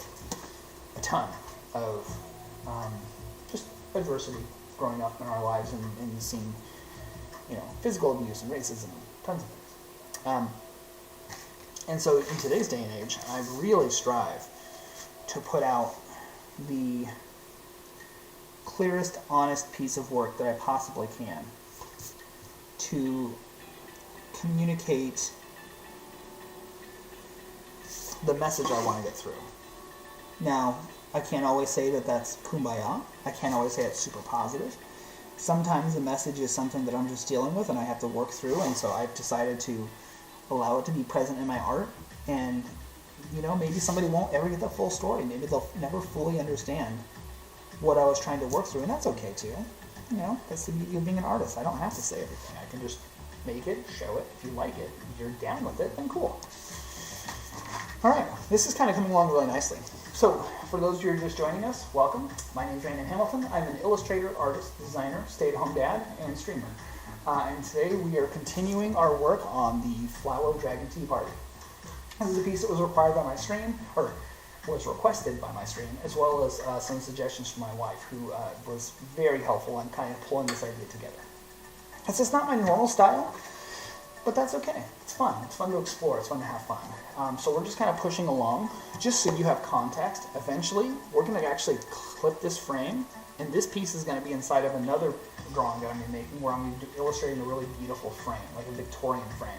a ton of just adversity growing up in our lives and seeing, physical abuse and racism and tons of things. And so in today's day and age, I really strive to put out the clearest, honest piece of work that I possibly can to communicate the message I want to get through. Now, I can't always say that that's kumbaya. I can't always say it's super positive. Sometimes the message is something that I'm just dealing with and I have to work through, and so I've decided to allow it to be present in my art. And, maybe somebody won't ever get the full story. Maybe they'll never fully understand what I was trying to work through, and that's okay too. That's the beauty of being an artist. I don't have to say everything. I can just make it, show it. If you like it, if you're down with it, then cool. Alright, this is kind of coming along really nicely. So, for those of you who are just joining us, welcome. My name is Brandon Hamilton. I'm an illustrator, artist, designer, stay-at-home dad, and streamer. And today we are continuing our work on the Flower Dragon Tea Party. This is a piece that was required by my stream, or was requested by my stream, as well as some suggestions from my wife, who was very helpful in kind of pulling this idea together. It's just not my normal style, but that's okay. It's fun. It's fun to explore. It's fun to have fun. So we're just kind of pushing along. Just so you have context, eventually we're going to actually clip this frame, and this piece is going to be inside of another drawing that I'm going to be making where I'm going to be illustrating a really beautiful frame, like a Victorian frame.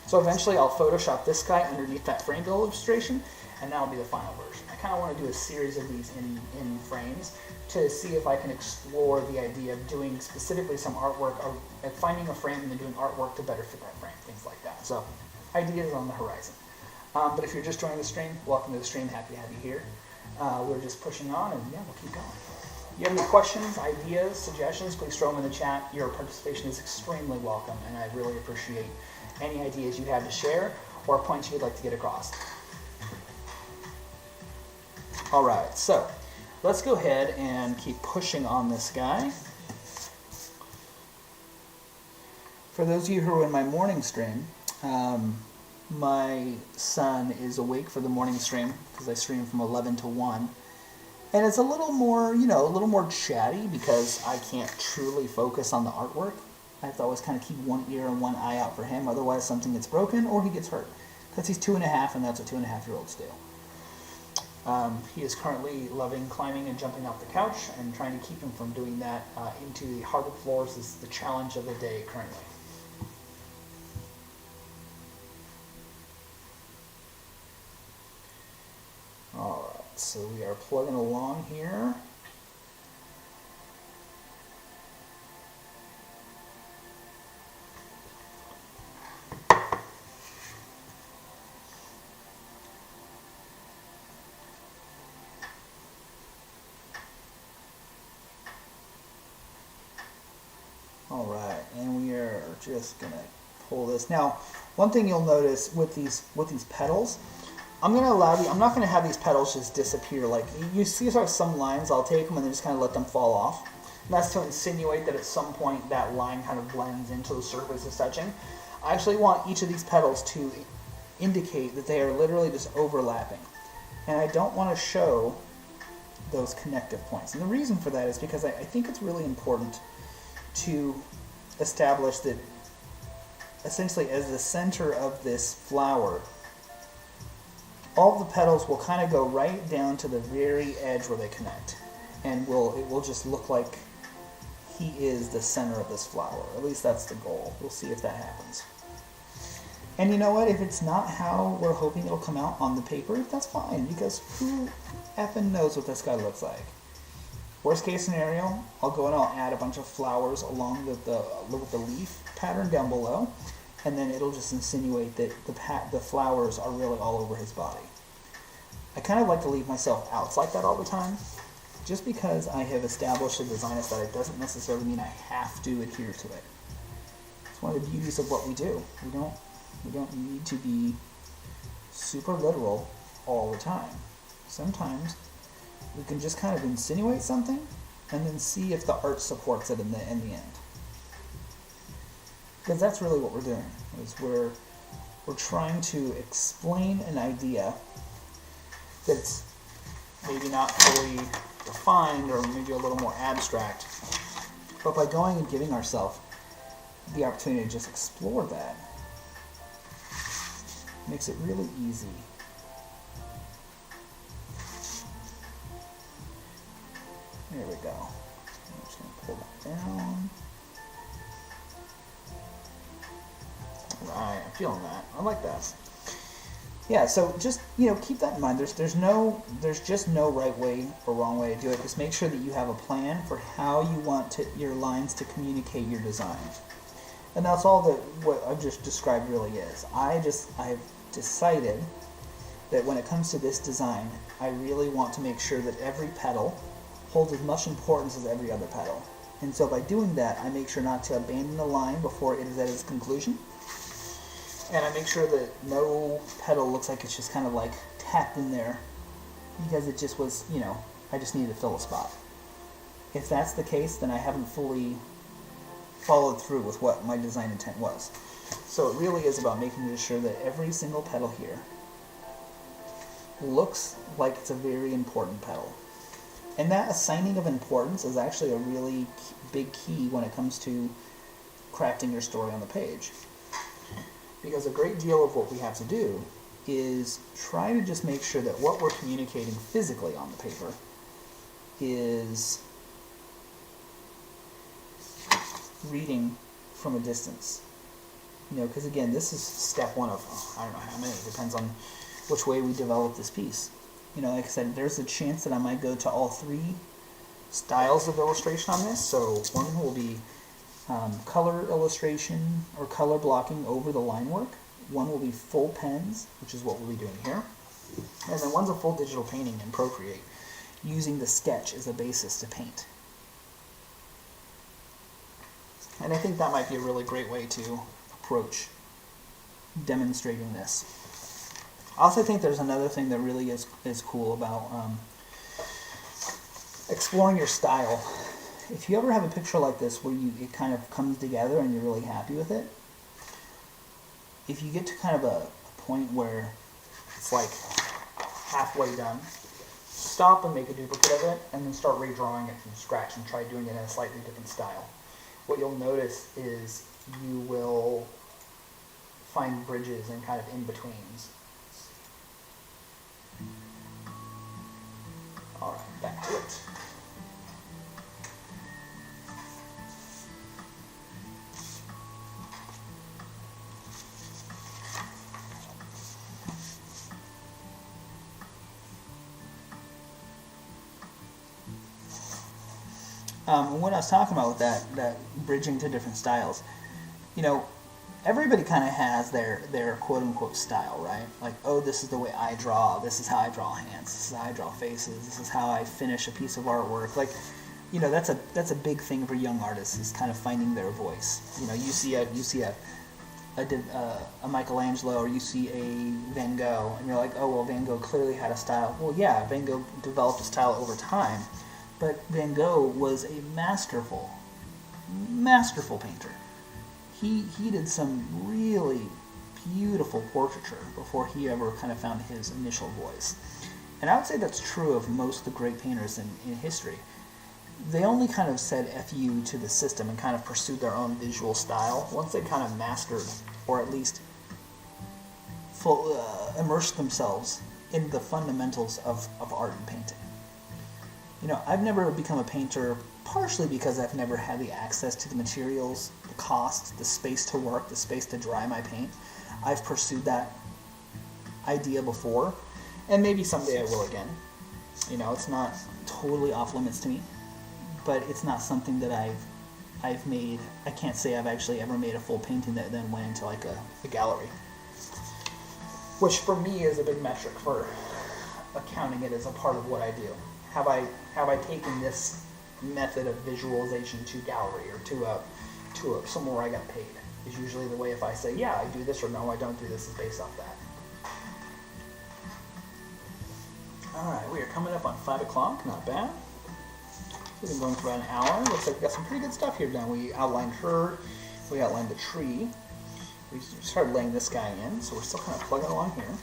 So eventually I'll Photoshop this guy underneath that frame illustration, and that'll be the final version. I kind of want to do a series of these in frames to see if I can explore the idea of doing specifically some artwork, or finding a frame and then doing artwork to better fit that frame, things like that. So ideas on the horizon. But if you're just joining the stream, welcome to the stream. Happy to have you here. We're just pushing on, and yeah, we'll keep going. If you have any questions, ideas, suggestions, please throw them in the chat. Your participation is extremely welcome, and I really appreciate any ideas you have to share or points you'd like to get across. All right, so let's go ahead and keep pushing on this guy. For those of you who are in my morning stream, my son is awake for the morning stream because I stream from 11 to 1. And it's a little more, a little more chatty because I can't truly focus on the artwork. I have to always kind of keep one ear and one eye out for him, otherwise something gets broken or he gets hurt. Because he's 2.5, and that's what 2.5-year-olds do. He is currently loving climbing and jumping off the couch, and trying to keep him from doing that into the hardwood floors is the challenge of the day currently. Alright, so we are plugging along here. Alright, and we are just going to pull this. Now, one thing you'll notice with these petals, I'm not going to have these petals just disappear. Like, you see sort of some lines, I'll take them and then just kind of let them fall off. And that's to insinuate that at some point that line kind of blends into the surface it's touching. I actually want each of these petals to indicate that they are literally just overlapping. And I don't want to show those connective points. And the reason for that is because I think it's really important to establish that essentially as the center of this flower, all the petals will kind of go right down to the very edge where they connect, and it will just look like he is the center of this flower. At least that's the goal. We'll see if that happens. And you know what? If it's not how we're hoping it'll come out on the paper, that's fine, because who effing knows what this guy looks like? Worst case scenario, I'll go and I'll add a bunch of flowers along with the leaf pattern down below, and then it'll just insinuate that the flowers are really all over his body. I kind of like to leave myself outs like that all the time, just because I have established a design aesthetic doesn't necessarily mean I have to adhere to it. It's one of the beauties of what we do. We don't need to be super literal all the time. Sometimes we can just kind of insinuate something and then see if the art supports it in the end. Because that's really what we're doing, is we're trying to explain an idea that's maybe not fully defined or maybe a little more abstract. But by going and giving ourselves the opportunity to just explore that, makes it really easy. There we go. I'm just going to pull that down. Alright, I'm feeling that. I like that. Yeah, so just, keep that in mind. There's just no right way or wrong way to do it. Just make sure that you have a plan for how you want your lines to communicate your design. And that's all that what I've just described really is. I've decided that when it comes to this design, I really want to make sure that every petal holds as much importance as every other petal. And so by doing that, I make sure not to abandon the line before it is at its conclusion. And I make sure that no petal looks like it's just kind of like tacked in there because it just was, I just needed to fill a spot. If that's the case, then I haven't fully followed through with what my design intent was. So it really is about making sure that every single petal here looks like it's a very important petal. And that assigning of importance is actually a really big key when it comes to crafting your story on the page. because a great deal of what we have to do is try to just make sure that what we're communicating physically on the paper is reading from a distance. You know, because again, this is step one of, I don't know how many, it depends on which way we develop this piece. You know, like I said, there's a chance that I might go to all three styles of illustration on this. So one will be color illustration or color blocking over the line work. One will be full pens, which is what we'll be doing here. And then one's a full digital painting in Procreate, using the sketch as a basis to paint. And I think that might be a really great way to approach demonstrating this. I also think there's another thing that really is cool about exploring your style. If you ever have a picture like this where it kind of comes together and you're really happy with it, if you get to kind of a point where it's like halfway done, stop and make a duplicate of it and then start redrawing it from scratch and try doing it in a slightly different style. What you'll notice is you will find bridges and kind of in-betweens. Alright, back to it. And what I was talking about with that bridging to different styles, you know, everybody kind of has their quote-unquote style, right? Like, oh, this is the way I draw, this is how I draw hands, this is how I draw faces, this is how I finish a piece of artwork. Like, you know, that's a big thing for young artists, is kind of finding their voice. You know, you see a Michelangelo or you see a Van Gogh, and you're like, oh, well, Van Gogh clearly had a style. Well, yeah, Van Gogh developed a style over time, but Van Gogh was a masterful painter. He did some really beautiful portraiture before he ever kind of found his initial voice. And I would say that's true of most of the great painters in history. They only kind of said F you to the system and kind of pursued their own visual style once they kind of mastered, or at least immersed themselves in the fundamentals of art and painting. You know, I've never become a painter partially because I've never had the access to the materials, the cost, the space to work, the space to dry my paint. I've pursued that idea before, and maybe someday I will again. You know, it's not totally off limits to me, but it's not something that I've made. I can't say I've actually ever made a full painting that then went into like a gallery, which for me is a big metric for accounting it as a part of what I do. Have I taken this method of visualization to gallery or to somewhere I got paid? Is usually the way. If I say, yeah, I do this, or no, I don't do this, is based off that. Alright, we are coming up on 5 o'clock, not bad. We've been going for about an hour. Looks like we got some pretty good stuff here done. We outlined her, we outlined the tree, we started laying this guy in, so we're still kind of plugging along here.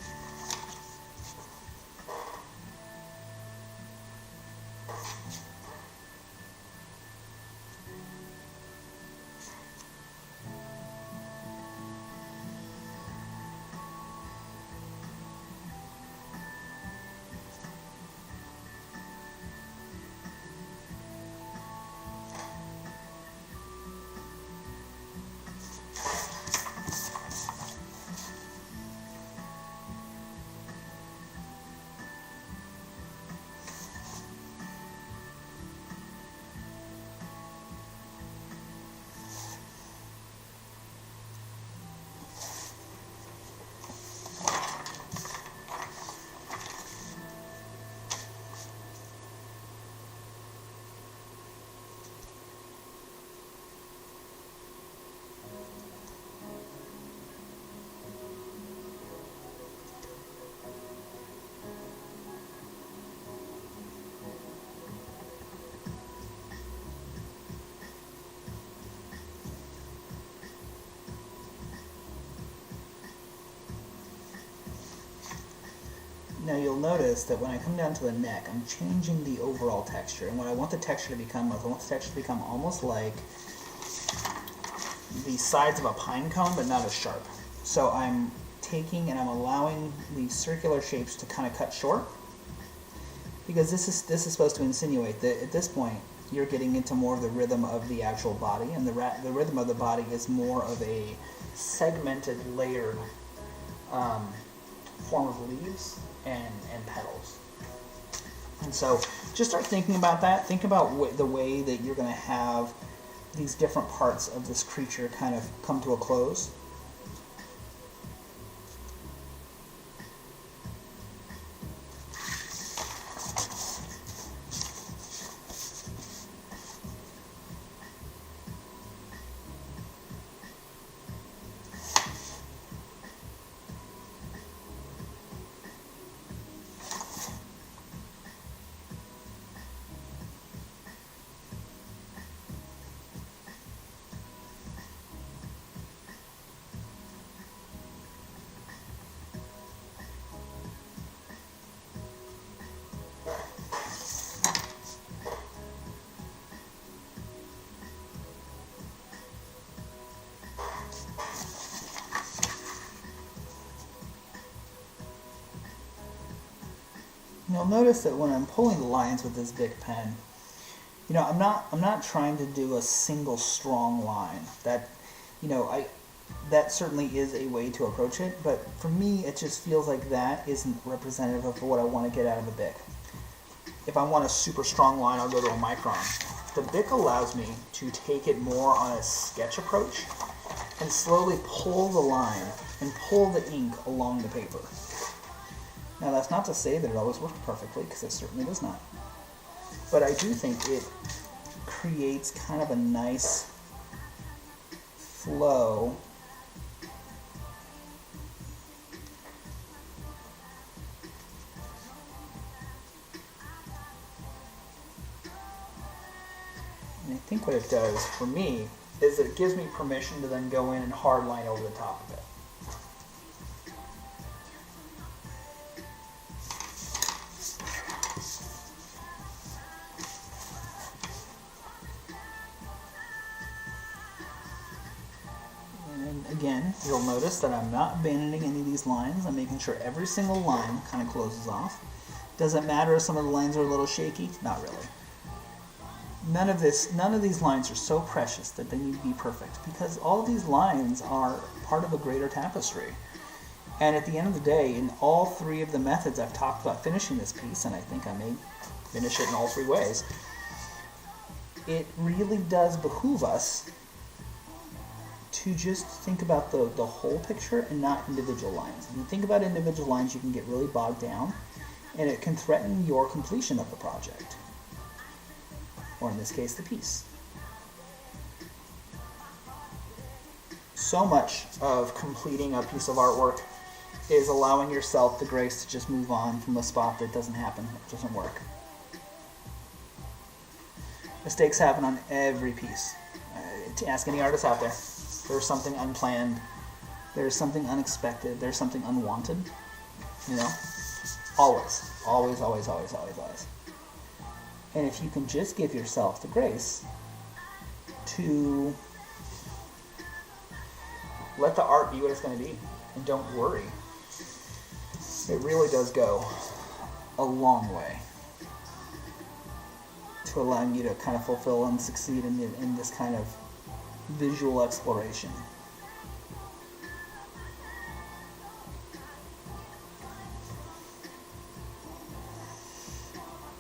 Now you'll notice that when I come down to the neck, I'm changing the overall texture. And what I want the texture to become, almost like the sides of a pine cone, but not as sharp. So I'm taking and I'm allowing these circular shapes to kind of cut short, because this is supposed to insinuate that at this point you're getting into more of the rhythm of the actual body, and the rhythm of the body is more of a segmented, layered form of leaves and petals. And so just start thinking about that. Think about the way that you're going to have these different parts of this creature kind of come to a close. You'll notice that when I'm pulling the lines with this big pen, I'm not trying to do a single strong line. That that certainly is a way to approach it, but for me it just feels like that isn't representative of what I want to get out of the Bic. If I want a super strong line, I'll go to a micron. The Bic allows me to take it more on a sketch approach and slowly pull the line and pull the ink along the paper. Now, that's not to say that it always works perfectly, because it certainly does not. But I do think it creates kind of a nice flow. And I think what it does for me is that it gives me permission to then go in and hardline over the top of it. Again, you'll notice that I'm not abandoning any of these lines. I'm making sure every single line kind of closes off. Does it matter if some of the lines are a little shaky? Not really. None of these lines are so precious that they need to be perfect, because all of these lines are part of a greater tapestry. And at the end of the day, in all three of the methods I've talked about finishing this piece, and I think I may finish it in all three ways, it really does behoove us to just think about the whole picture and not individual lines. If you think about individual lines, you can get really bogged down, and it can threaten your completion of the project, or in this case, the piece. So much of completing a piece of artwork is allowing yourself the grace to just move on from a spot that doesn't happen, it doesn't work. Mistakes happen on every piece. Ask any artist out there. There's something unplanned, there's something unexpected, there's something unwanted, always. And if you can just give yourself the grace to let the art be what it's going to be, and don't worry, it really does go a long way to allowing you to kind of fulfill and succeed in this kind of visual exploration.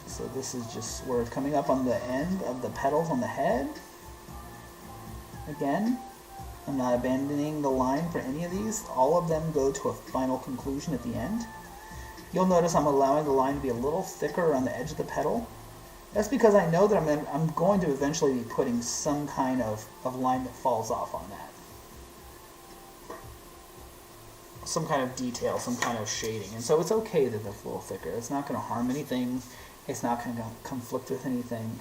So this is just where it's coming up on the end of the petals on the head. Again, I'm not abandoning the line for any of these. All of them go to a final conclusion at the end. You'll notice I'm allowing the line to be a little thicker on the edge of the petal. That's because I know that I'm going to eventually be putting some kind of line that falls off on that. Some kind of detail, some kind of shading. And so it's okay that it's a little thicker. It's not going to harm anything. It's not going to conflict with anything.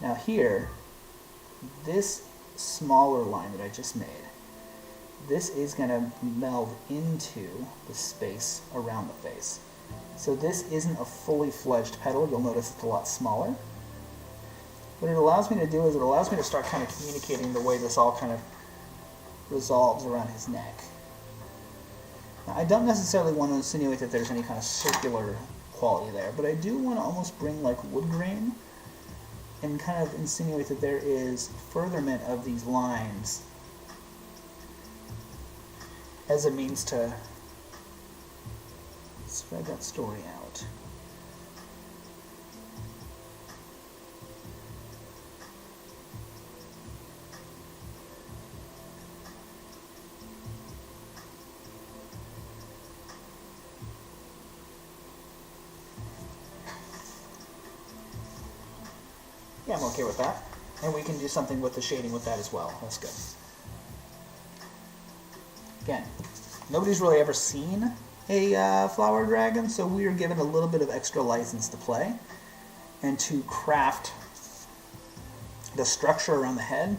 Now here, this smaller line that I just made, this is going to meld into the space around the face. So this isn't a fully fledged petal. You'll notice it's a lot smaller. What it allows me to do is it allows me to start kind of communicating the way this all kind of resolves around his neck. Now, I don't necessarily want to insinuate that there's any kind of circular quality there, but I do want to almost bring like wood grain and kind of insinuate that there is furtherment of these lines as a means to spread that story out. Yeah, I'm okay with that. And we can do something with the shading with that as well. That's good. Again, nobody's really ever seen a flower dragon, so we are given a little bit of extra license to play and to craft the structure around the head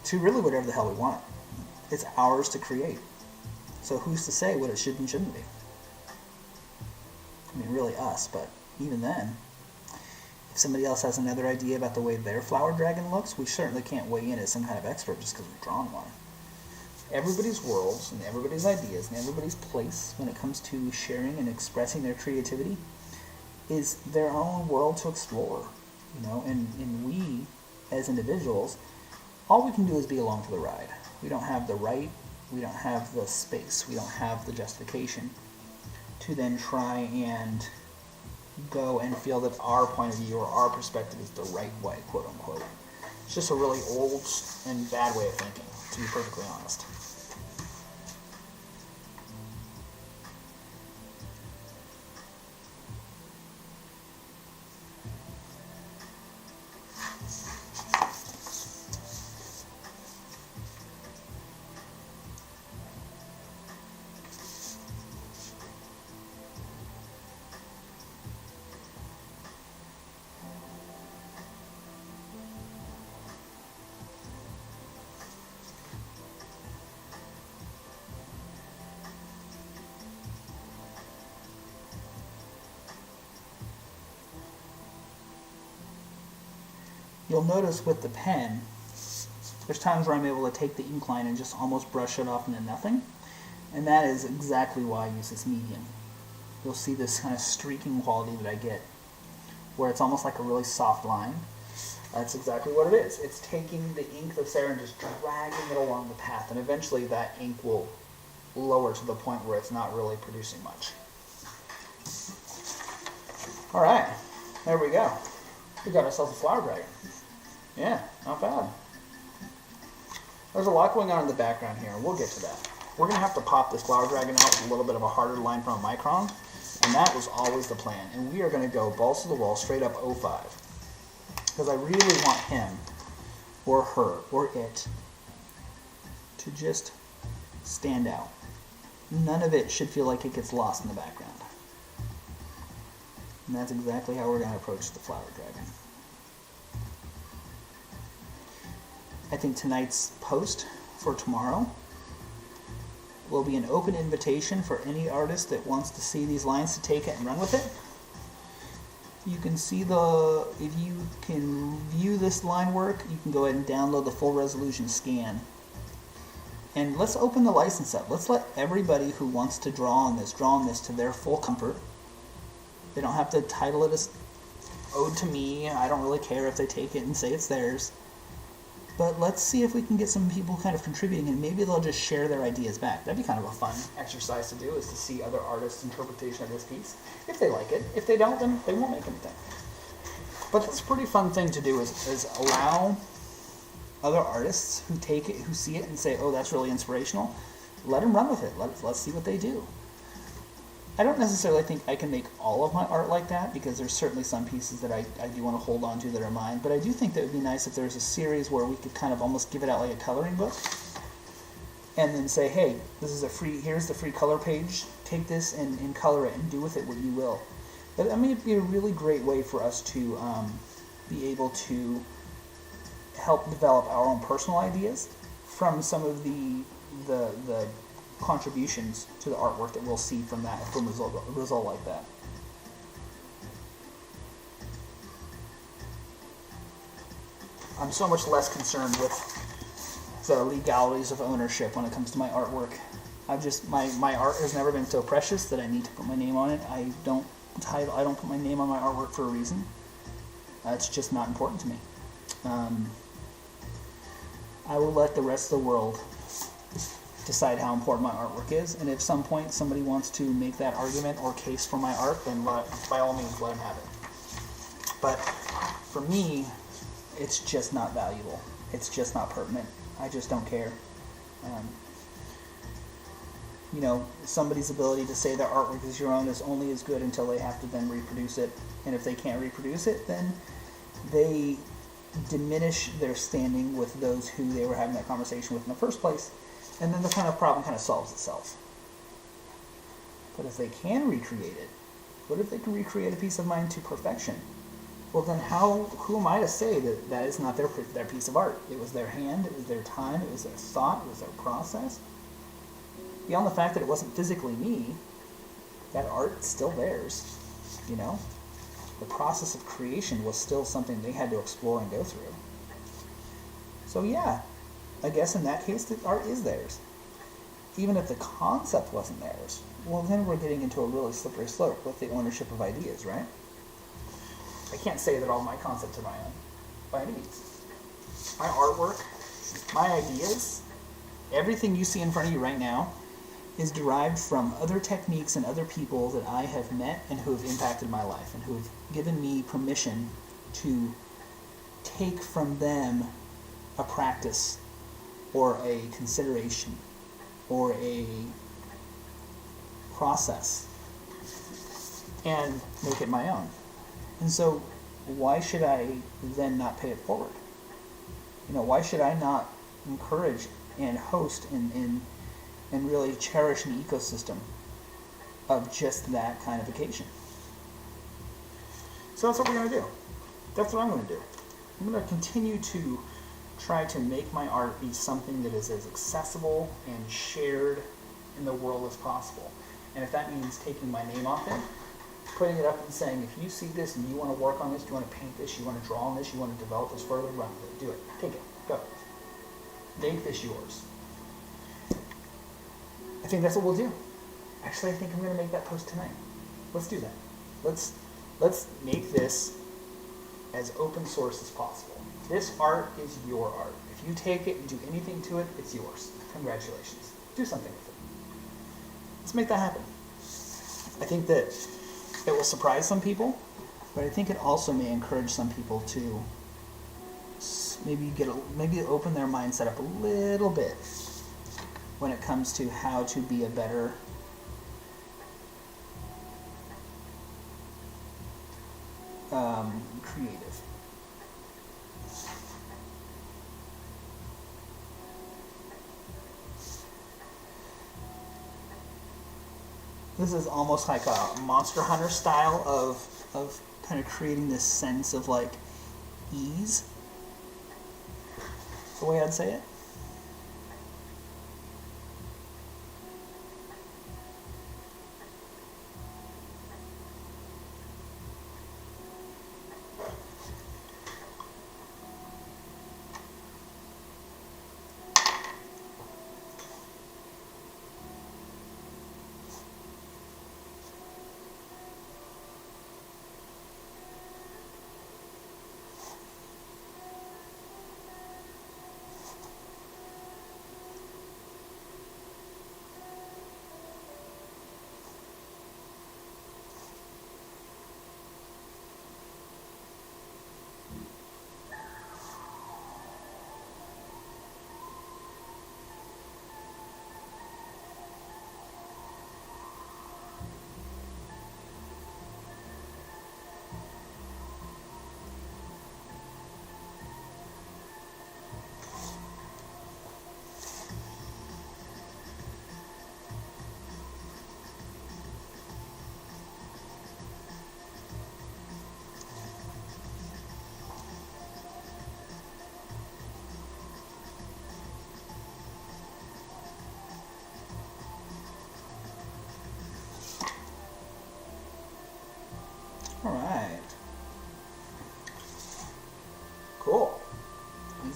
to really whatever the hell we want. It's ours to create. So who's to say what it should and shouldn't be? I mean, really us, but even then, if somebody else has another idea about the way their flower dragon looks, we certainly can't weigh in as some kind of expert just because we've drawn one. Everybody's worlds and everybody's ideas and everybody's place when it comes to sharing and expressing their creativity is their own world to explore, you know, and we as individuals, all we can do is be along for the ride. We don't have the right, we don't have the space, we don't have the justification to then try and go and feel that our point of view or our perspective is the right way, quote unquote. It's just a really old and bad way of thinking, to be perfectly honest. You'll notice with the pen, there's times where I'm able to take the ink line and just almost brush it off into nothing, and that is exactly why I use this medium. You'll see this kind of streaking quality that I get, where it's almost like a really soft line. That's exactly what it is. It's taking the ink that's there and just dragging it along the path, and eventually that ink will lower to the point where it's not really producing much. Alright, there we go. We got ourselves a flower dragon. Yeah, not bad. There's a lot going on in the background here, and we'll get to that. We're going to have to pop this flower dragon out with a little bit of a harder line from a micron, and that was always the plan. And we are going to go balls to the wall, straight up 05. Because I really want him, or her, or it, to just stand out. None of it should feel like it gets lost in the background. And that's exactly how we're going to approach the flower dragon. I think tonight's post for tomorrow will be an open invitation for any artist that wants to see these lines to take it and run with it. You can see if you can view this line work, you can go ahead and download the full resolution scan. And let's open the license up. Let's let everybody who wants to draw on this to their full comfort. They don't have to title it as Ode to Me. I don't really care if they take it and say it's theirs. But let's see if we can get some people kind of contributing, and maybe they'll just share their ideas back. That'd be kind of a fun exercise to do, is to see other artists' interpretation of this piece. If they like it. If they don't, then they won't make anything. But that's a pretty fun thing to do, is allow other artists who take it, who see it and say, oh, that's really inspirational. Let them run with it. Let's see what they do. I don't necessarily think I can make all of my art like that, because there's certainly some pieces that I do want to hold on to that are mine, but I do think that it would be nice if there's a series where we could kind of almost give it out like a coloring book, and then say, hey, here's the free color page, take this and color it and do with it what you will. But I mean, it'd be a really great way for us to be able to help develop our own personal ideas from some of the contributions to the artwork that we'll see from a result like that. I'm so much less concerned with the legalities of ownership when it comes to my artwork. My art has never been so precious that I need to put my name on it. I don't put my name on my artwork for a reason. It's just not important to me. I will let the rest of the world decide how important my artwork is, and if some point somebody wants to make that argument or case for my art, then by all means let them have it. But for me, it's just not valuable. It's just not pertinent. I just don't care. Somebody's ability to say their artwork is your own is only as good until they have to then reproduce it. And if they can't reproduce it, then they diminish their standing with those who they were having that conversation with in the first place. And then the kind of problem kind of solves itself. But if they can recreate it, what if they can recreate a piece of mine to perfection? Well, then who am I to say that that is not their piece of art? It was their hand, it was their time, it was their thought, it was their process. Beyond the fact that it wasn't physically me, that art's still theirs, The process of creation was still something they had to explore and go through. So yeah, I guess in that case, the art is theirs. Even if the concept wasn't theirs, well, then we're getting into a really slippery slope with the ownership of ideas, right? I can't say that all my concepts are my own, by any means. My artwork, my ideas, everything you see in front of you right now is derived from other techniques and other people that I have met and who have impacted my life and who have given me permission to take from them a practice or a consideration or a process and make it my own. And so why should I then not pay it forward? Why should I not encourage and host and really cherish an ecosystem of just that kind of occasion? So that's what we're going to do. That's what I'm going to do. I'm going to continue to try to make my art be something that is as accessible and shared in the world as possible. And if that means taking my name off it, putting it up and saying, if you see this and you want to work on this, you want to paint this, you want to draw on this, you want to develop this further, run with it. Do it. Take it. Go. Make this yours. I think that's what we'll do. Actually, I think I'm going to make that post tonight. Let's do that. Let's make this as open source as possible. This art is your art. If you take it and do anything to it, it's yours. Congratulations. Do something with it. Let's make that happen. I think that it will surprise some people, but I think it also may encourage some people to maybe open their mindset up a little bit when it comes to how to be a better creative. This is almost like a Monster Hunter style of kind of creating this sense of like ease. That's the way I'd say it.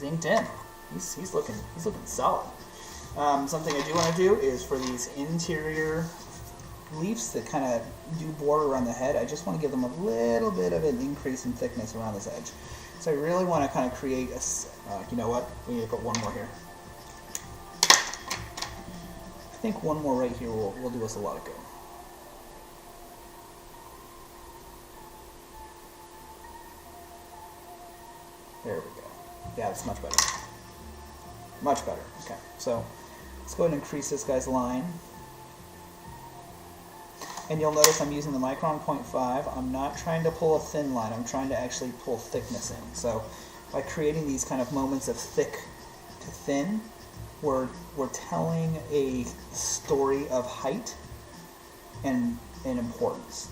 inked in. He's looking solid. Something I do want to do is for these interior leaves that kind of do border around the head, I just want to give them a little bit of an increase in thickness around this edge. So I really want to kind of create a, you know what, we need to put one more here. I think one more right here will do us a lot of good. There we go. Yeah, it's much better. Much better. Okay, so let's go ahead and increase this guy's line. And you'll notice I'm using the Micron 0.5. I'm not trying to pull a thin line. I'm trying to actually pull thickness in. So by creating these kind of moments of thick to thin, we're telling a story of height and importance.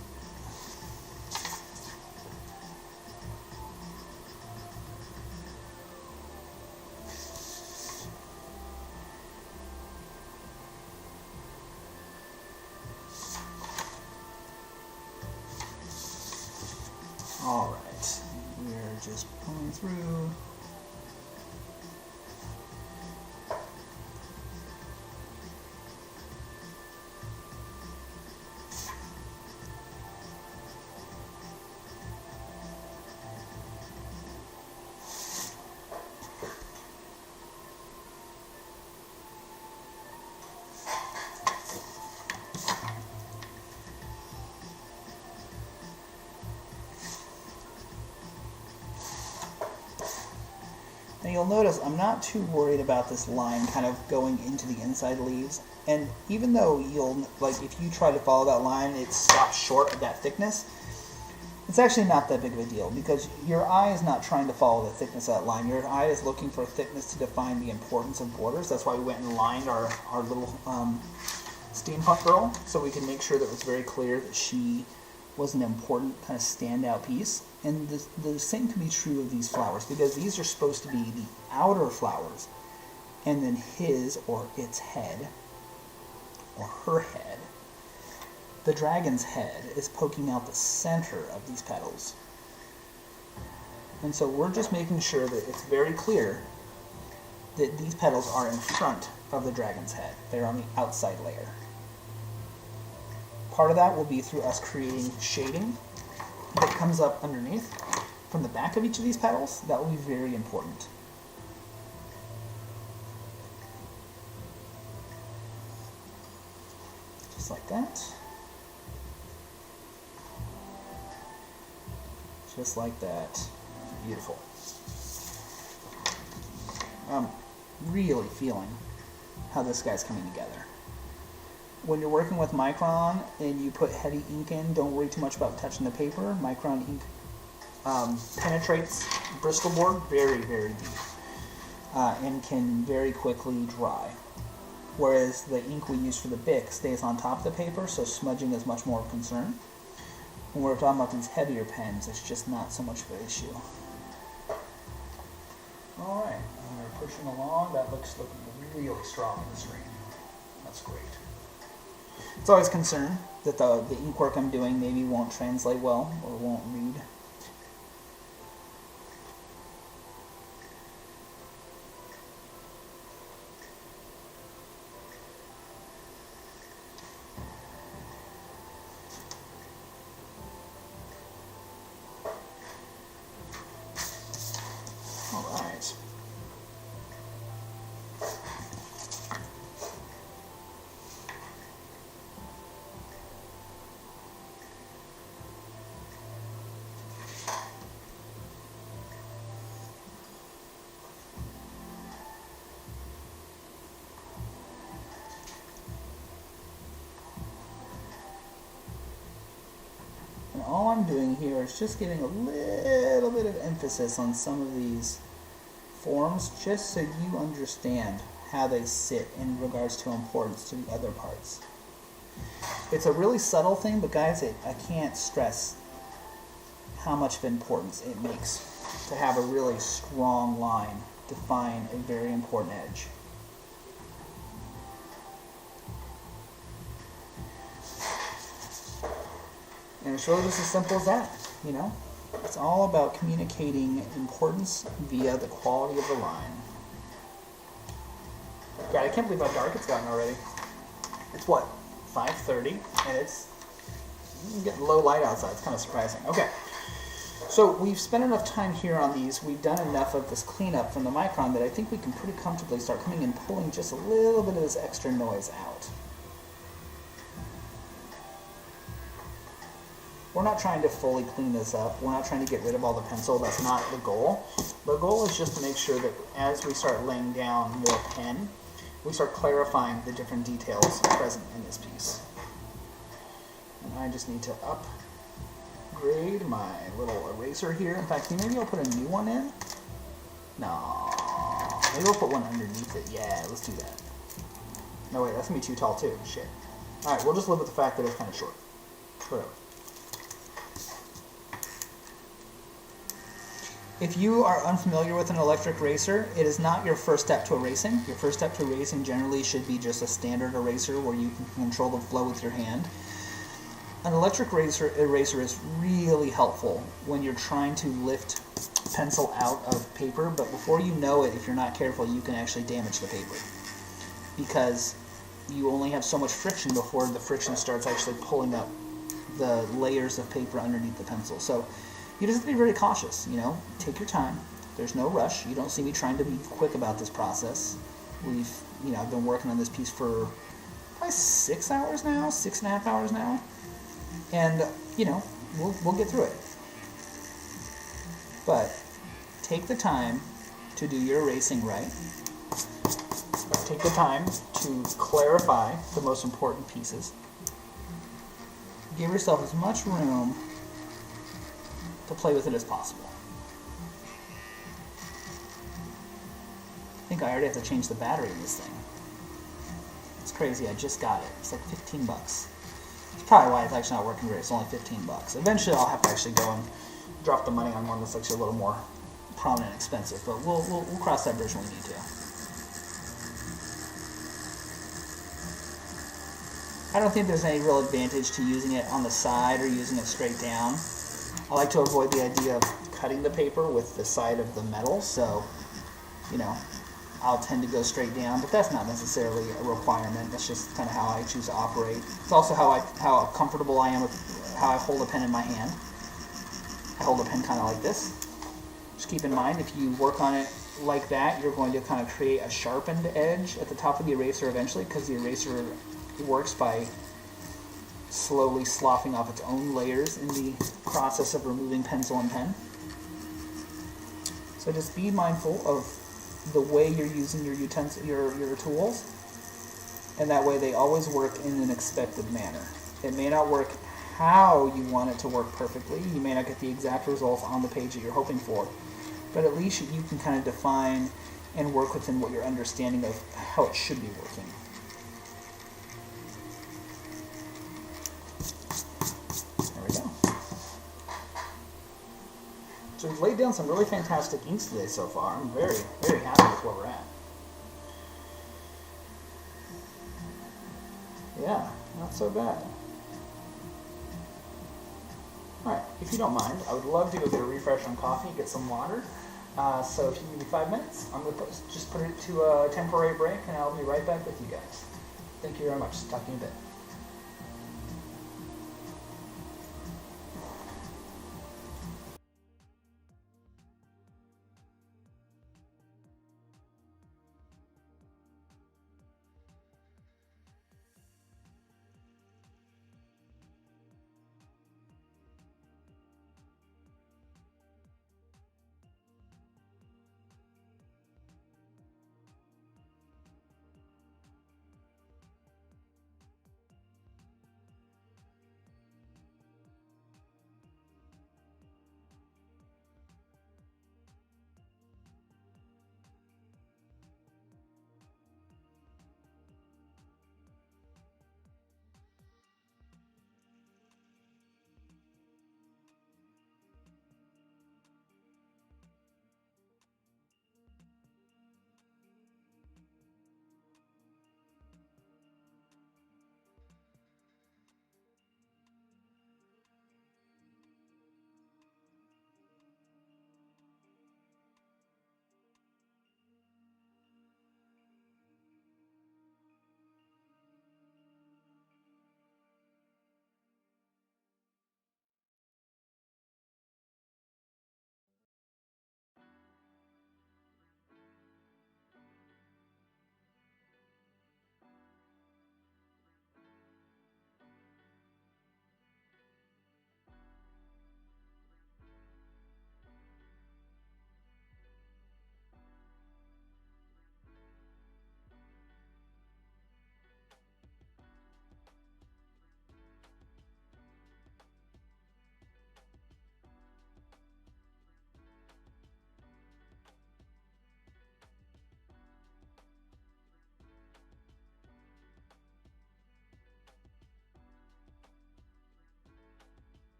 Alright, we're just pulling through. Now you'll notice I'm not too worried about this line kind of going into the inside leaves. And even though if you try to follow that line, it stops short of that thickness, it's actually not that big of a deal because your eye is not trying to follow the thickness of that line. Your eye is looking for thickness to define the importance of borders. That's why we went and lined our little steampunk girl, so we can make sure that it was very clear that she was an important kind of standout piece. And the same can be true of these flowers, because these are supposed to be the outer flowers, and then his or its head, or her head, the dragon's head, is poking out the center of these petals. And so we're just making sure that it's very clear that these petals are in front of the dragon's head. They're on the outside layer. Part of that will be through us creating shading that comes up underneath from the back of each of these petals. That will be very important. Just like that. Just like that. Beautiful. I'm really feeling how this guy's coming together. When you're working with Micron and you put heavy ink in, don't worry too much about touching the paper. Micron ink penetrates Bristol board very, very deep and can very quickly dry. Whereas the ink we use for the Bic stays on top of the paper, so smudging is much more of a concern. When we're talking about these heavier pens, it's just not so much of an issue. Alright, we're pushing along. That looks looking really strong in the screen. That's great. It's always a concern that the ink work I'm doing maybe won't translate well or won't read. All right. And all I'm doing here is just giving a little bit of emphasis on some of these forms, just so you understand how they sit in regards to importance to the other parts. It's a really subtle thing, but guys, I can't stress how much of importance it makes to have a really strong line define a very important edge. And it's really just as simple as that, you know? It's all about communicating importance via the quality of the line. God, I can't believe how dark it's gotten already. It's what, 5:30, and it's getting low light outside. It's kind of surprising. Okay, so we've spent enough time here on these. We've done enough of this cleanup from the Micron that I think we can pretty comfortably start coming and pulling just a little bit of this extra noise out. We're not trying to fully clean this up. We're not trying to get rid of all the pencil. That's not the goal. The goal is just to make sure that as we start laying down more pen, we start clarifying the different details present in this piece. And I just need to upgrade my little eraser here. In fact, maybe I'll put a new one in. No, maybe I'll put one underneath it. Yeah, let's do that. No, wait, that's gonna be too tall too. Shit. All right, we'll just live with the fact that it's kind of short. Whatever. If you are unfamiliar with an electric eraser, it is not your first step to erasing. Your first step to erasing generally should be just a standard eraser where you can control the flow with your hand. An electric eraser is really helpful when you're trying to lift pencil out of paper, but before you know it, if you're not careful, you can actually damage the paper. Because you only have so much friction before the friction starts actually pulling up the layers of paper underneath the pencil. So you just have to be very cautious, you know, take your time. There's no rush. You don't see me trying to be quick about this process. I've been working on this piece for probably 6 hours now, 6.5 hours now. And, we'll get through it. But take the time to do your erasing right. Take the time to clarify the most important pieces. Give yourself as much room to play with it as possible. I think I already have to change the battery in this thing. It's crazy, I just got it. It's like 15 bucks. It's probably why it's actually not working great. It's only 15 bucks. Eventually I'll have to actually go and drop the money on one that's actually a little more prominent and expensive, but we'll cross that bridge when we need to. I don't think there's any real advantage to using it on the side or using it straight down. I like to avoid the idea of cutting the paper with the side of the metal, so, I'll tend to go straight down, but that's not necessarily a requirement. That's just kind of how I choose to operate. It's also how comfortable I am with how I hold a pen in my hand. I hold a pen kind of like this. Just keep in mind, if you work on it like that, you're going to kind of create a sharpened edge at the top of the eraser eventually, because the eraser works by slowly sloughing off its own layers in the process of removing pencil and pen. So just be mindful of the way you're using your tools, and that way they always work in an expected manner. It may not work how you want it to work perfectly. You may not get the exact results on the page that you're hoping for, but at least you can kind of define and work within what your understanding of how it should be working. So we've laid down some really fantastic inks today so far. I'm very, very happy with where we're at. Yeah, not so bad. Alright, if you don't mind, I would love to go get a refresh on coffee, get some water. So if you give me 5 minutes, I'm going to just put it to a temporary break, and I'll be right back with you guys. Thank you very much. Talk to you in a bit.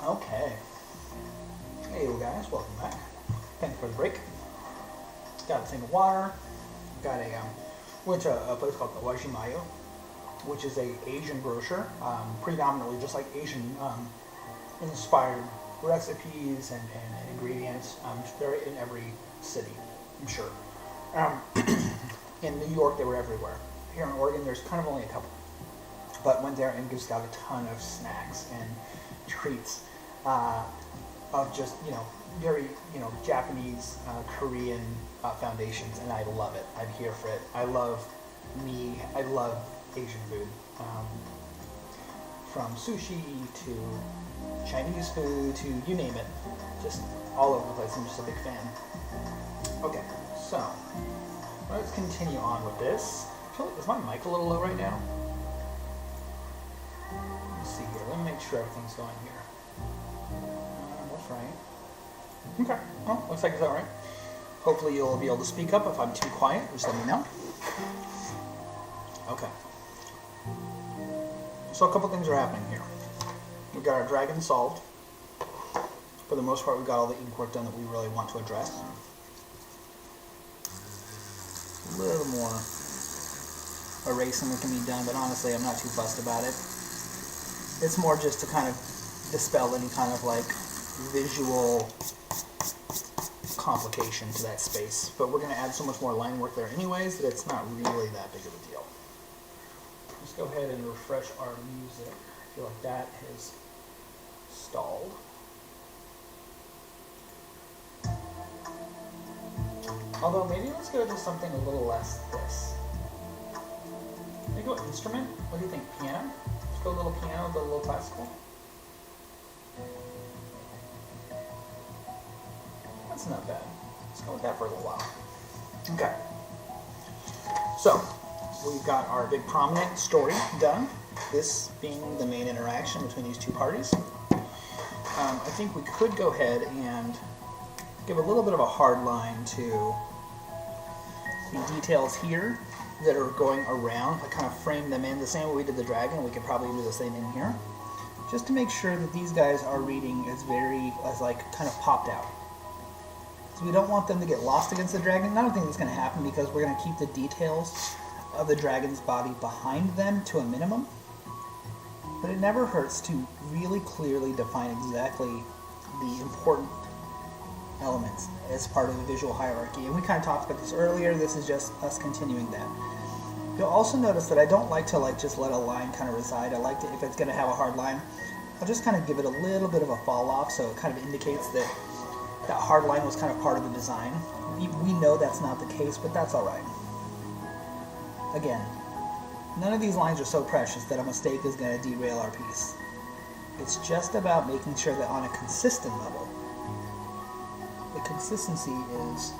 Okay. Hey you guys, welcome back. Thanks for the break. Got a thing of water. Got a went to a place called Wajimayo, which is a Asian grocer, predominantly just like Asian inspired recipes and ingredients. They're in every city, I'm sure. In New York, they were everywhere. Here in Oregon, there's kind of only a couple. But went there and just got a ton of snacks and treats of just, very, Japanese, Korean foundations, and I love it. I'm here for it. I love Asian food. From sushi to Chinese food to you name it. Just all over the place. I'm just a big fan. Okay, so let's continue on with this. Is my mic a little low right now? Let's see here. Let me make sure everything's going here. That's right. Okay. Well, looks like it's alright. Hopefully you'll be able to speak up. If I'm too quiet, just let me know. Okay. So a couple things are happening here. We got our dragon solved. For the most part, we got all the ink work done that we really want to address. A little more erasing that can be done, but honestly, I'm not too fussed about it. It's more just to kind of dispel any kind of like visual complication to that space. But we're going to add so much more line work there anyways that it's not really that big of a deal. Let's go ahead and refresh our music. I feel like that has stalled. Although maybe let's go to something a little less this. Maybe go instrument? What do you think? Piano? Let's go a little piano, go a little classical. That's not bad. Let's go with that for a little while. Okay. So, we've got our big prominent story done. This being the main interaction between these two parties. I think we could go ahead and give a little bit of a hard line to the details here that are going around. I kind of frame them in the same way we did the dragon. We could probably do the same in here, just to make sure that these guys are reading as kind of popped out. So we don't want them to get lost against the dragon. I don't think that's going to happen because we're going to keep the details of the dragon's body behind them to a minimum. But it never hurts to really clearly define exactly the important elements as part of the visual hierarchy. And we kind of talked about this earlier. This is just us continuing that. You'll also notice that I don't like to just let a line kind of reside. I like to, if it's going to have a hard line, I'll just kind of give it a little bit of a fall off so it kind of indicates that that hard line was kind of part of the design. We know that's not the case, but that's alright. Again, none of these lines are so precious that a mistake is going to derail our piece. It's just about making sure that on a consistent level, the consistency is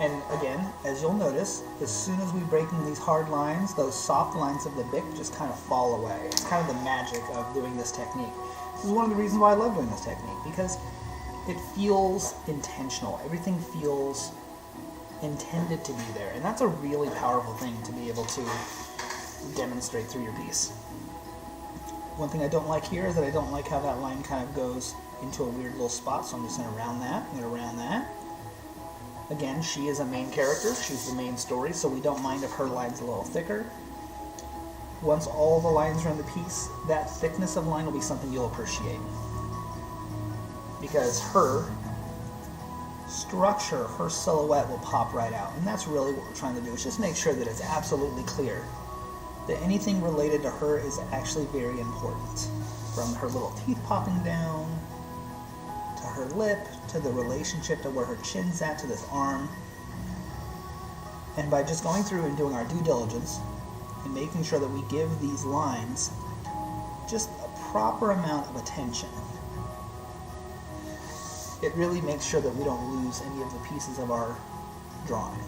and again, as you'll notice, as soon as we break in these hard lines, those soft lines of the Bic just kind of fall away. It's kind of the magic of doing this technique. This is one of the reasons why I love doing this technique, because it feels intentional. Everything feels intended to be there, and that's a really powerful thing to be able to demonstrate through your piece. One thing I don't like here is that I don't like how that line kind of goes into a weird little spot, so I'm just going to round that, and around that. Again, she is a main character, she's the main story, so we don't mind if her line's a little thicker. Once all the lines are in the piece, that thickness of line will be something you'll appreciate. Because her structure, her silhouette will pop right out, and that's really what we're trying to do, is just make sure that it's absolutely clear that anything related to her is actually very important. From her little teeth popping down, to her lip, to the relationship to where her chin's at, to this arm. And by just going through and doing our due diligence, and making sure that we give these lines just a proper amount of attention, it really makes sure that we don't lose any of the pieces of our drawing.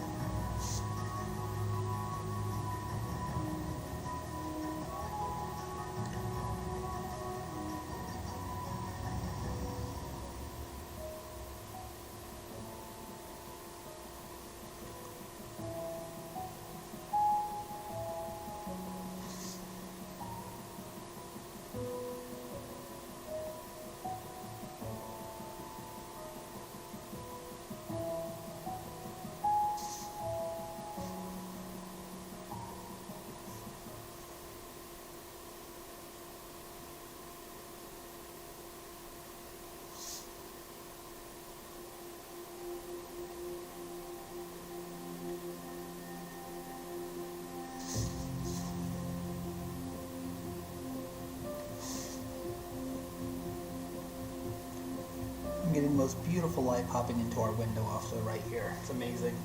most beautiful light popping into our window off to the right here. It's amazing.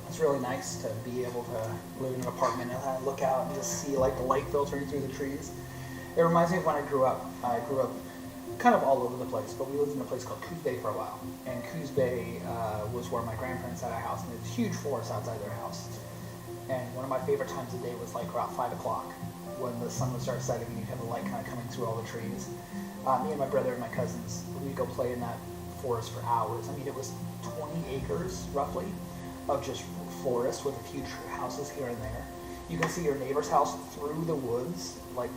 It's really nice to be able to live in an apartment and look out and just see like the light filtering through the trees. It reminds me of when I grew up. I grew up kind of all over the place, but we lived in a place called Coos Bay for a while. And Coos Bay was where my grandparents had a house, and there's a huge forest outside their house. And one of my favorite times of day was like around 5 o'clock when the sun would start setting and you'd have the light kind of coming through all the trees. Me and my brother and my cousins, we'd go play in that forest for hours. I mean, it was 20 acres roughly of just forest with a few houses here and there. You can see your neighbor's house through the woods, like,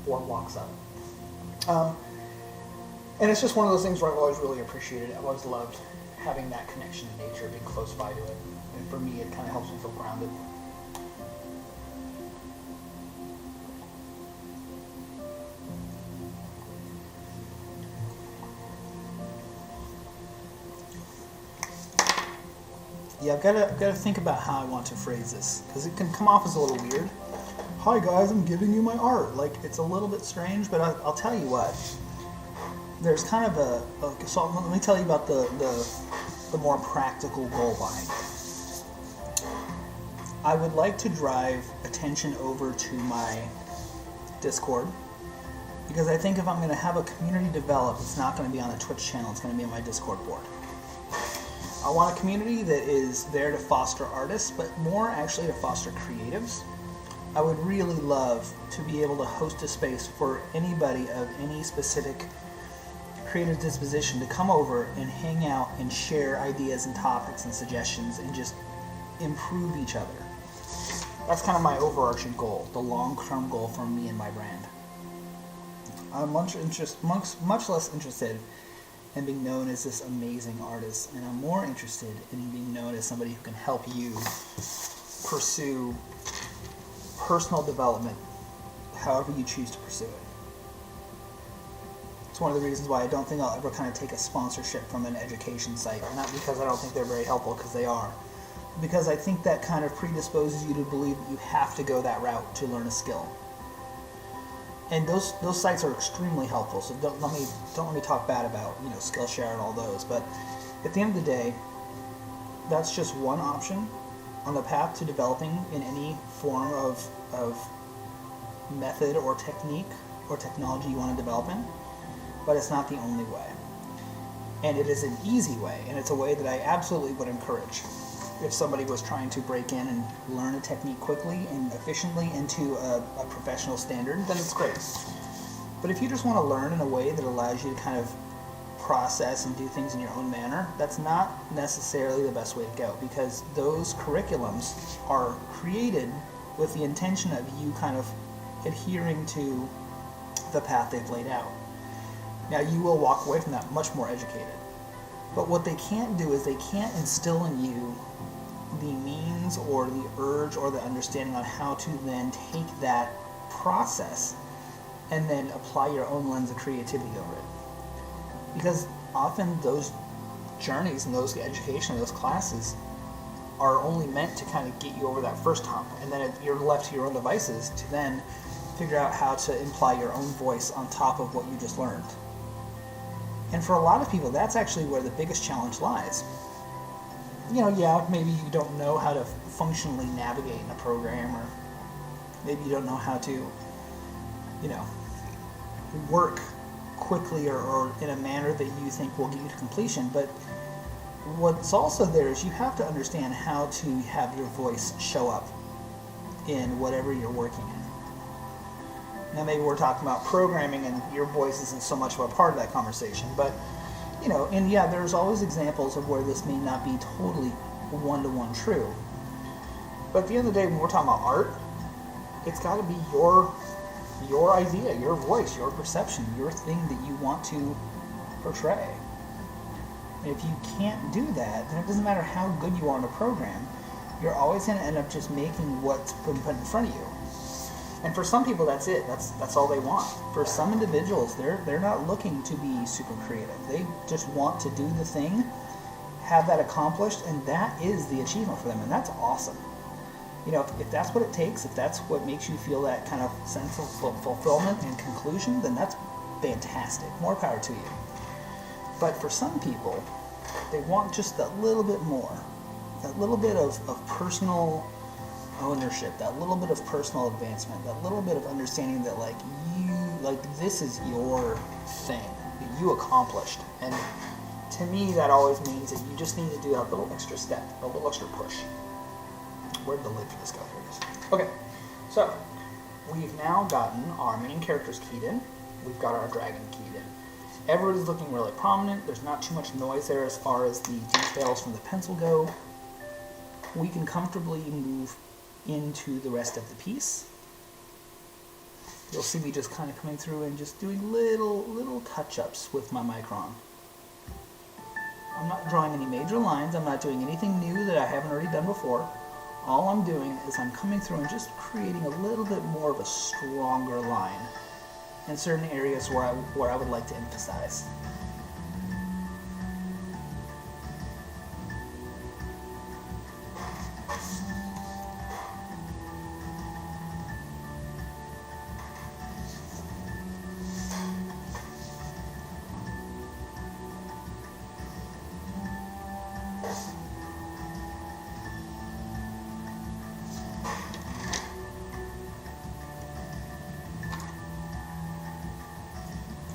4 blocks up. And it's just one of those things where I've always really appreciated it. I've always loved having that connection to nature, being close by to it. And for me, it kind of helps me feel grounded. Yeah, I've got to think about how I want to phrase this, because it can come off as a little weird. Hi guys, I'm giving you my art. Like, it's a little bit strange, but I'll tell you what. There's kind of so let me tell you about the more practical goal behind it. I would like to drive attention over to my Discord, because I think if I'm going to have a community develop, it's not going to be on a Twitch channel, it's going to be on my Discord board. I want a community that is there to foster artists, but more actually to foster creatives. I would really love to be able to host a space for anybody of any specific creative disposition to come over and hang out and share ideas and topics and suggestions and just improve each other. That's kind of my overarching goal, the long-term goal for me and my brand. I'm much less interested in being known as this amazing artist, and I'm more interested in being known as somebody who can help you pursue personal development however you choose to pursue it. It's one of the reasons why I don't think I'll ever kind of take a sponsorship from an education site. Not because I don't think they're very helpful, because they are. Because I think that kind of predisposes you to believe that you have to go that route to learn a skill. And those sites are extremely helpful, so don't let me talk bad about Skillshare and all those. But at the end of the day, that's just one option on the path to developing in any form of method or technique or technology you want to develop in. But it's not the only way. And it is an easy way, and it's a way that I absolutely would encourage. If somebody was trying to break in and learn a technique quickly and efficiently into a professional standard, then it's great. But if you just want to learn in a way that allows you to kind of process and do things in your own manner, that's not necessarily the best way to go, because those curriculums are created with the intention of you kind of adhering to the path they've laid out. Now, you will walk away from that much more educated. But what they can't do is they can't instill in you the means or the urge or the understanding on how to then take that process and then apply your own lens of creativity over it. Because often those journeys and those education, those classes are only meant to kind of get you over that first hump, and then you're left to your own devices to then figure out how to imply your own voice on top of what you just learned. And for a lot of people, that's actually where the biggest challenge lies. Maybe you don't know how to functionally navigate in a program, or maybe you don't know how to, work quickly or in a manner that you think will get you to completion. But what's also there is you have to understand how to have your voice show up in whatever you're working in. Now, maybe we're talking about programming and your voice isn't so much of a part of that conversation, but there's always examples of where this may not be totally one-to-one true. But at the end of the day, when we're talking about art, it's got to be your idea, your voice, your perception, your thing that you want to portray. And if you can't do that, then it doesn't matter how good you are in a program, you're always going to end up just making what's been put in front of you. And for some people, that's it. That's all they want. For some individuals, they're not looking to be super creative. They just want to do the thing, have that accomplished, and that is the achievement for them, and that's awesome. If that's what it takes, if that's what makes you feel that kind of sense of fulfillment and conclusion, then that's fantastic. More power to you. But for some people, they want just that little bit more, that little bit of personal ownership, that little bit of personal advancement, that little bit of understanding that this is your thing that you accomplished. And to me, that always means that you just need to do that little extra step, a little extra push. Where did the lid for this go? Here it is. Okay, so we've now gotten our main characters keyed in. We've got our dragon keyed in. Everybody's looking really prominent. There's not too much noise there as far as the details from the pencil go. We can comfortably move into the rest of the piece. You'll see me just kind of coming through and just doing little touch-ups with my Micron. I'm not drawing any major lines. I'm not doing anything new that I haven't already done before. All I'm doing is I'm coming through and just creating a little bit more of a stronger line in certain areas where I would like to emphasize.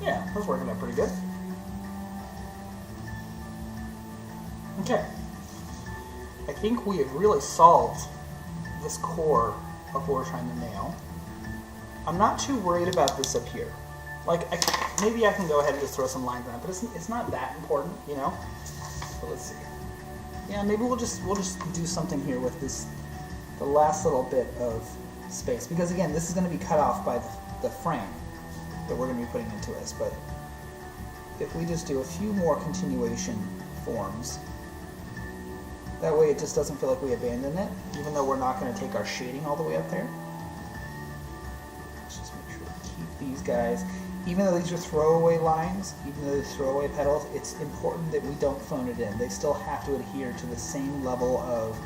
Yeah, that's working out pretty good. Okay. I think we have really solved this core of what we're trying to nail. I'm not too worried about this up here. Maybe I can go ahead and just throw some lines on it, but it's not that important, you know? So let's see. Yeah, maybe we'll just do something here with the last little bit of space, because again, this is going to be cut off by the frame that we're going to be putting into this. But if we just do a few more continuation forms, that way it just doesn't feel like we abandon it, even though we're not going to take our shading all the way up there. Let's just make sure to keep these guys, even though these are throwaway lines, even though they're throwaway petals, it's important that we don't phone it in. They still have to adhere to the same level of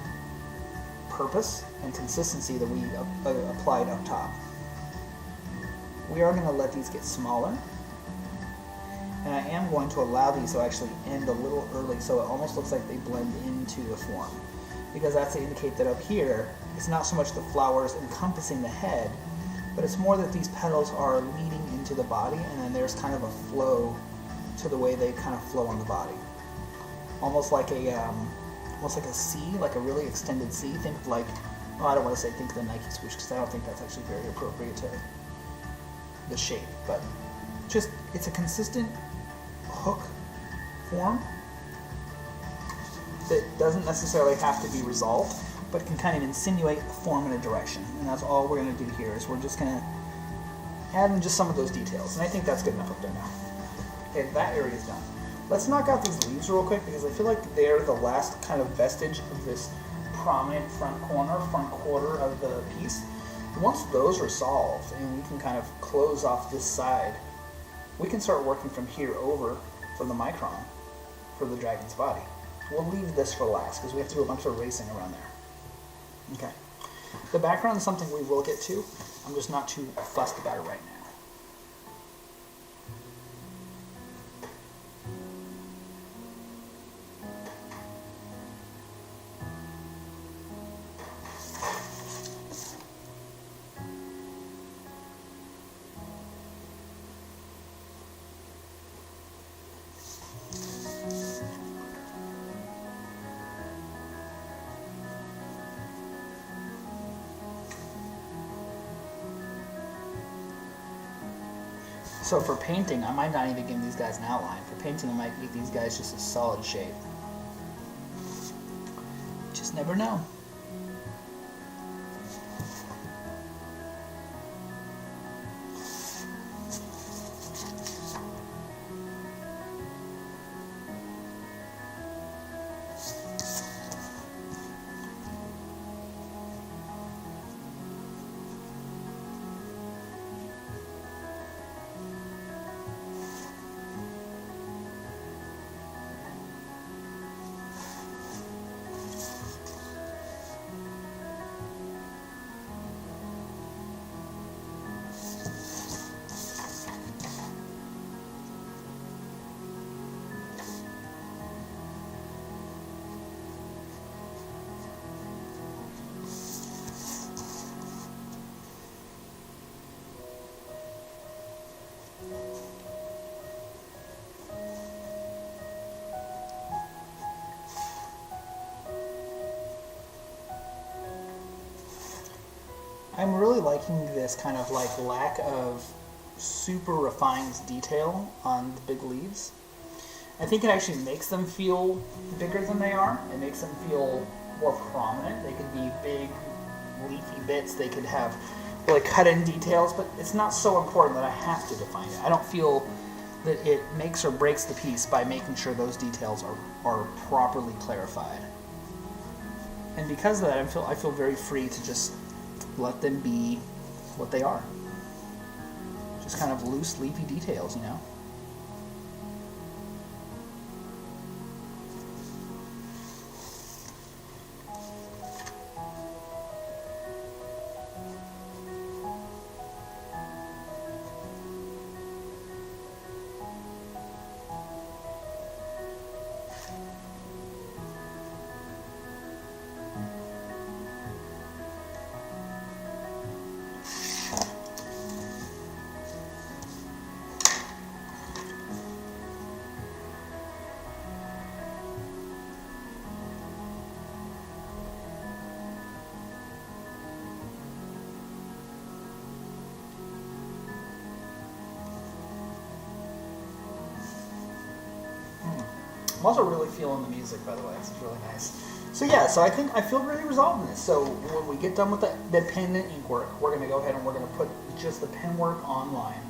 purpose and consistency that we applied up top. We are going to let these get smaller, and I am going to allow these to actually end a little early so it almost looks like they blend into the form, because that's to indicate that up here it's not so much the flowers encompassing the head, but it's more that these petals are leading into the body, and then there's kind of a flow to the way they kind of flow on the body, almost like a C, like a really extended C. Think of I don't want to say think of the Nike swoosh, because I don't think that's actually very appropriate to the shape, but just it's a consistent hook form that doesn't necessarily have to be resolved, but can kind of insinuate a form in a direction, and that's all we're going to do here. Is we're just going to add in just some of those details, and I think that's good enough up there now. Okay, that area is done. Let's knock out these leaves real quick, because I feel like they're the last kind of vestige of this prominent front quarter of the piece. Once those are solved and we can kind of close off this side, we can start working from here over for the Micron for the dragon's body. We'll leave this for last because we have to do a bunch of erasing around there. Okay. The background is something we will get to. I'm just not too fussed about it right now. So for painting, I might not even give these guys an outline. For painting, I might give these guys just a solid shape. Just never know. liking this kind of like lack of super refined detail on the big leaves. I think it actually makes them feel bigger than they are. It makes them feel more prominent. They could be big leafy bits. They could have really cut-in details, but it's not so important that I have to define it. I don't feel that it makes or breaks the piece by making sure those details are properly clarified. And because of that, I feel very free to just let them be what they are. Just kind of loose, leafy details, you know? I'm also really feeling the music, by the way. This is really nice. So yeah, so I think I feel really resolved in this. So when we get done with the pen and ink work, we're going to go ahead and we're going to put just the pen work online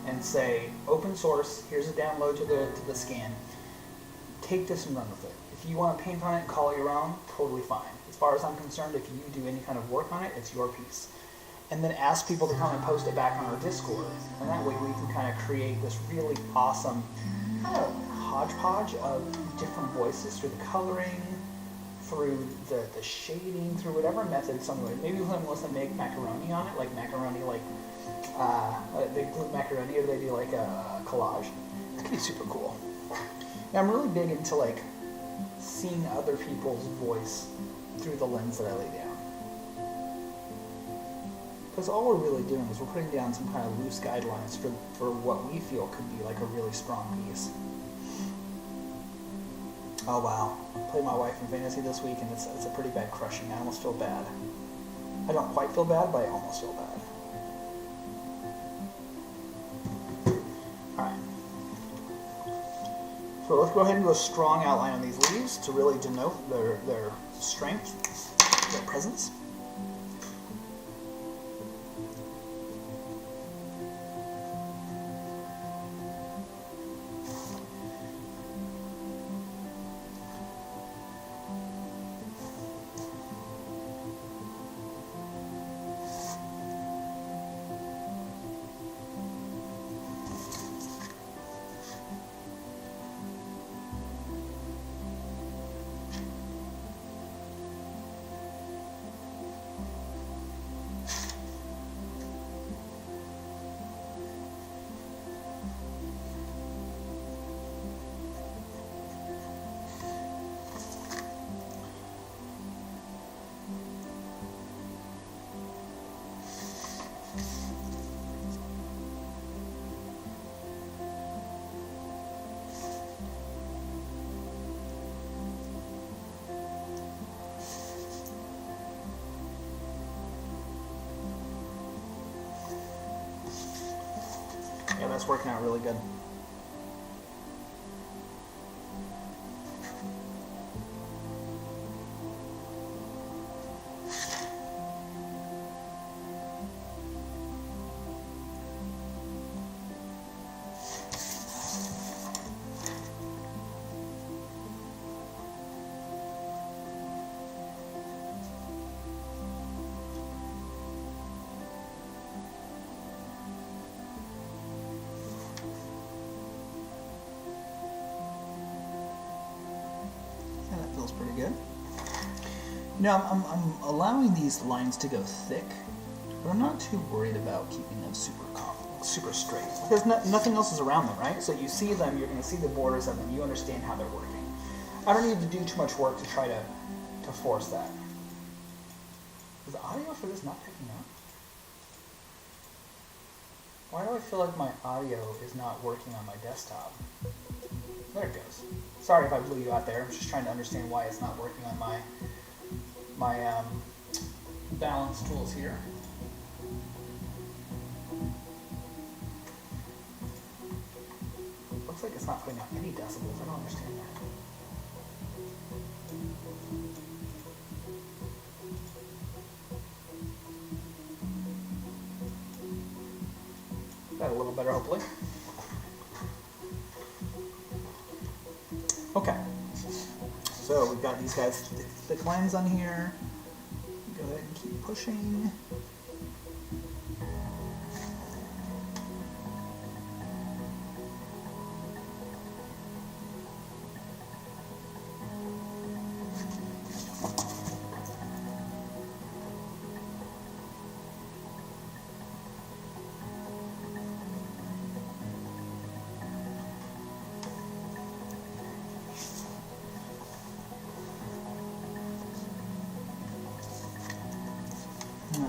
and say, open source, here's a download to the scan. Take this and run with it. If you want to paint on it and call it your own, totally fine. As far as I'm concerned, if you do any kind of work on it, it's your piece. And then ask people to come and post it back on our Discord. And that way we can kind of create this really awesome hodgepodge of different voices through the coloring, through the shading, through whatever method someone, maybe someone wants to make macaroni on it, like macaroni, they glue macaroni, or they do like a collage. That could be super cool. And I'm really big into like seeing other people's voice through the lens that I lay down. Because all we're really doing is we're putting down some kind of loose guidelines for what we feel could be like a really strong piece. Oh wow, I played my wife in fantasy this week and it's a pretty bad crushing. I almost feel bad. I don't quite feel bad, but I almost feel bad. Alright. So let's go ahead and do a strong outline on these leaves to really denote their strength, their presence. Yeah, that's working out really good. Pretty good. Now I'm allowing these lines to go thick, but I'm not too worried about keeping them super straight because nothing else is around them, right? So you see them, you're going to see the borders of them, you understand how they're working. I don't need to do too much work to try to force that. Is the audio for this not picking up? Why do I feel like my audio is not working on my desktop? There it goes. Sorry if I blew you out there. I'm just trying to understand why it's not working on my balance tools here. looks like it's not putting out any decibels. I don't understand that. That a little better, hopefully. Okay. So we've got these guys thick lines on here. Go ahead and keep pushing.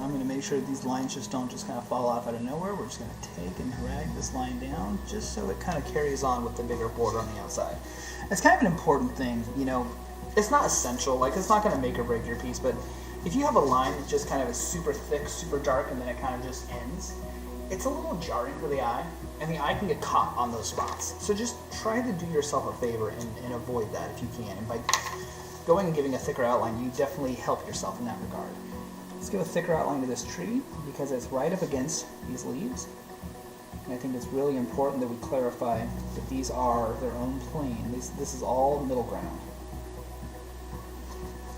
I'm going to make sure these lines just don't kind of fall off out of nowhere. We're just going to take and drag this line down just so it kind of carries on with the bigger border on the outside. It's kind of an important thing, you know. It's not essential, like it's not going to make or break your piece, but if you have a line that just kind of is super thick, super dark, and then it kind of just ends, it's a little jarring for the eye, and the eye can get caught on those spots. So just try to do yourself a favor and avoid that if you can. And by going and giving a thicker outline, you definitely help yourself in that regard. Let's give a thicker outline to this tree because it's right up against these leaves. And I think it's really important that we clarify that these are their own plane. This is all middle ground.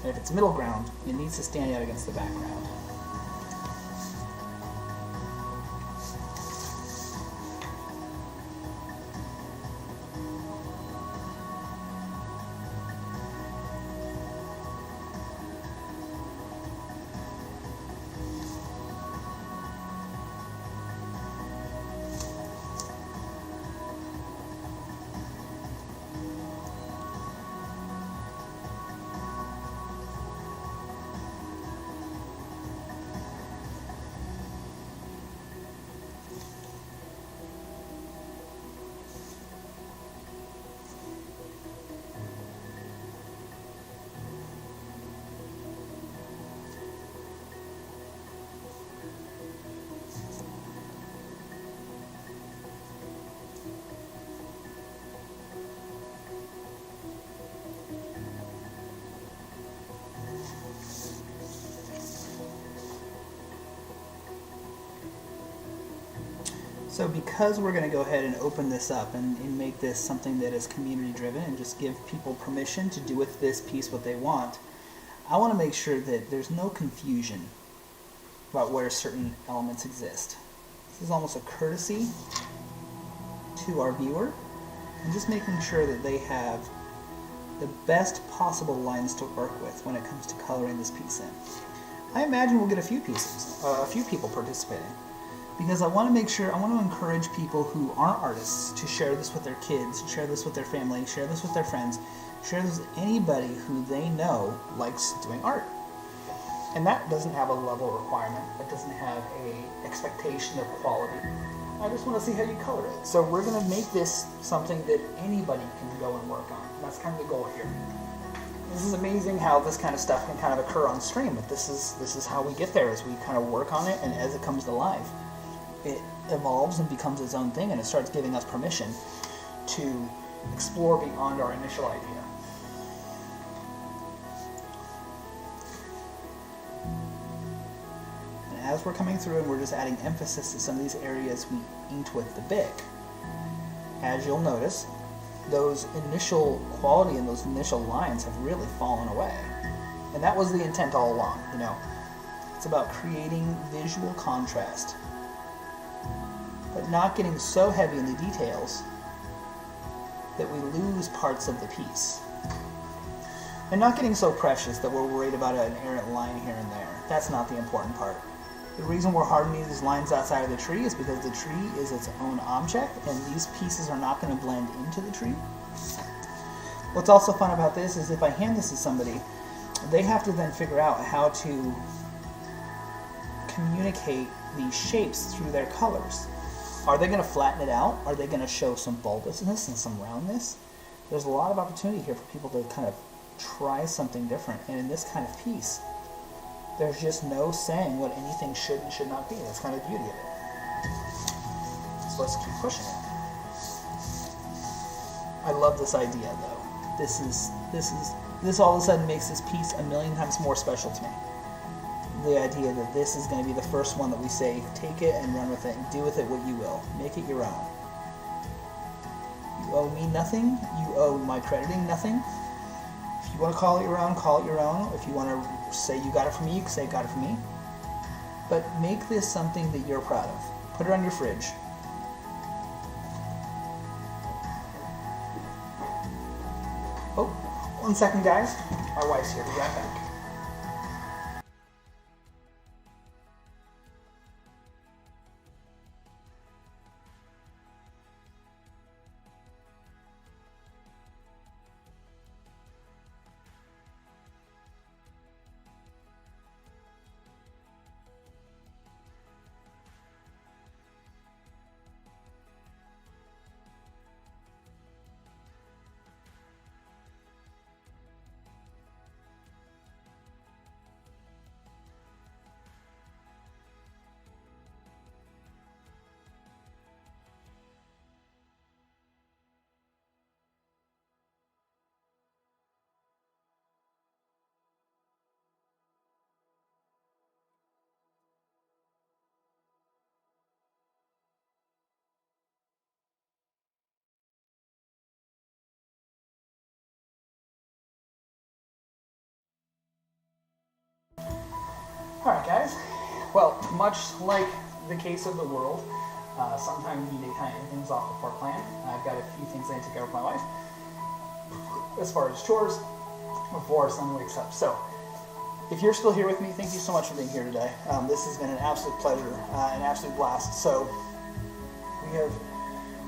And if it's middle ground, it needs to stand out against the background. So because we're going to go ahead and open this up and make this something that is community driven and just give people permission to do with this piece what they want, I want to make sure that there's no confusion about where certain elements exist. This is almost a courtesy to our viewer and just making sure that they have the best possible lines to work with when it comes to coloring this piece in. I imagine we'll get a few people participating. Because I want to make sure, I want to encourage people who aren't artists to share this with their kids, share this with their family, share this with their friends, share this with anybody who they know likes doing art. And that doesn't have a level requirement. It doesn't have a expectation of quality. I just want to see how you color it. So we're going to make this something that anybody can go and work on. That's kind of the goal here. This is amazing how this kind of stuff can kind of occur on stream. But this is how we get there, as we kind of work on it, and as it comes to life, it evolves and becomes its own thing, and it starts giving us permission to explore beyond our initial idea. And as we're coming through and we're just adding emphasis to some of these areas we inked with the Bic, as you'll notice, those initial quality and those initial lines have really fallen away. And that was the intent all along, you know. It's about creating visual contrast, but not getting so heavy in the details that we lose parts of the piece. And not getting so precious that we're worried about an errant line here and there. That's not the important part. The reason we're hardening these lines outside of the tree is because the tree is its own object, and these pieces are not going to blend into the tree. What's also fun about this is if I hand this to somebody, they have to then figure out how to communicate these shapes through their colors. Are they going to flatten it out? Are they going to show some bulbousness and some roundness? There's a lot of opportunity here for people to kind of try something different. And in this kind of piece, there's just no saying what anything should and should not be. That's kind of the beauty of it. So let's keep pushing it. I love this idea though. This all of a sudden makes this piece a million times more special to me. The idea that this is going to be the first one that we say, take it and run with it and do with it what you will. Make it your own. You owe me nothing. You owe my crediting nothing. If you want to call it your own, call it your own. If you want to say you got it from me, you can say you got it from me. But make this something that you're proud of. Put it on your fridge. Oh, 1 second, guys. My wife's here. Be right back. Alright guys, well, much like the case of the world, sometimes you need to kind of end things off before plan. I've got a few things I need to go with my wife, as far as chores, before son wakes up. So, if you're still here with me, thank you so much for being here today. This has been an absolute pleasure, an absolute blast. So, we have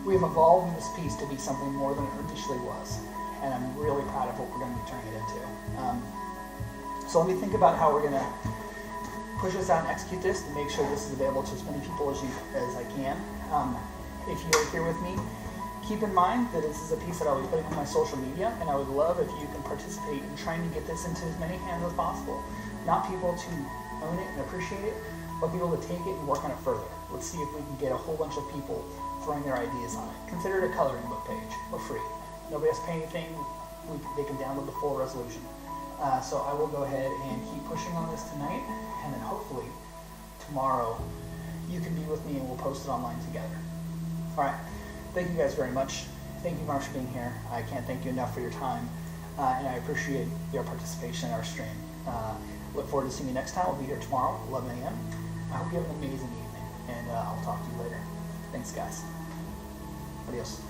evolved this piece to be something more than it initially was, and I'm really proud of what we're going to be turning it into. So let me think about how we're going to push this out and execute this to make sure this is available to as many people as I can. If you're here with me, keep in mind that this is a piece that I'll be putting on my social media, and I would love if you can participate in trying to get this into as many hands as possible. Not people to own it and appreciate it, but people to take it and work on it further. Let's see if we can get a whole bunch of people throwing their ideas on it. Consider it a coloring book page for free. Nobody has to pay anything. They can download the full resolution. So I will go ahead and keep pushing on this tonight, and then hopefully tomorrow you can be with me and we'll post it online together. Alright, thank you guys very much. Thank you very much for being here. I can't thank you enough for your time, and I appreciate your participation in our stream. Look forward to seeing you next time. We'll be here tomorrow, 11 a.m. I hope you have an amazing evening, and I'll talk to you later. Thanks guys. Adios.